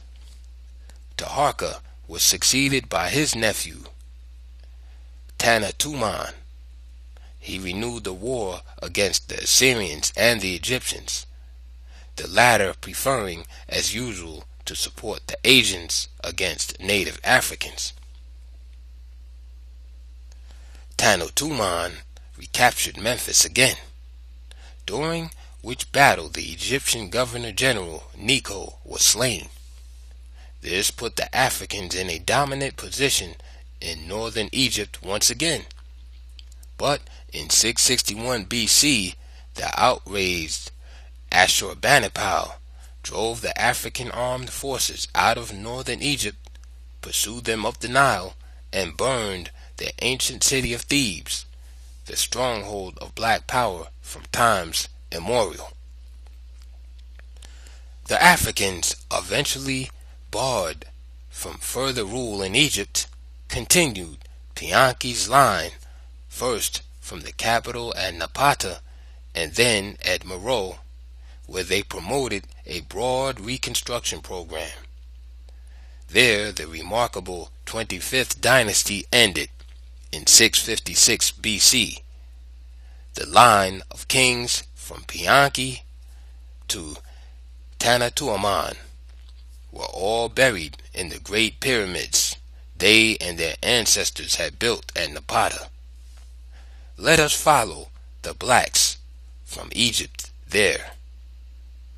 Taharka was succeeded by his nephew, Tanatuman. He renewed the war against the Assyrians and the Egyptians, the latter preferring, as usual, to support the Asians against native Africans. Tanatuman recaptured Memphis again. During which battle the Egyptian Governor-General Necho was slain. This put the Africans in a dominant position in northern Egypt once again. But in 661 BC, the outraged Ashurbanipal drove the African armed forces out of northern Egypt, pursued them up the Nile, and burned the ancient city of Thebes, the stronghold of black power from times immemorial. The Africans, eventually barred from further rule in Egypt, continued Pianki's line, first from the capital at Napata and then at Meroe, where they promoted a broad reconstruction program. There the remarkable 25th Dynasty ended in 656 BC. The line of kings from Pianki to Tanatuaman were all buried in the great pyramids they and their ancestors had built at Napata. Let us follow the blacks from Egypt there.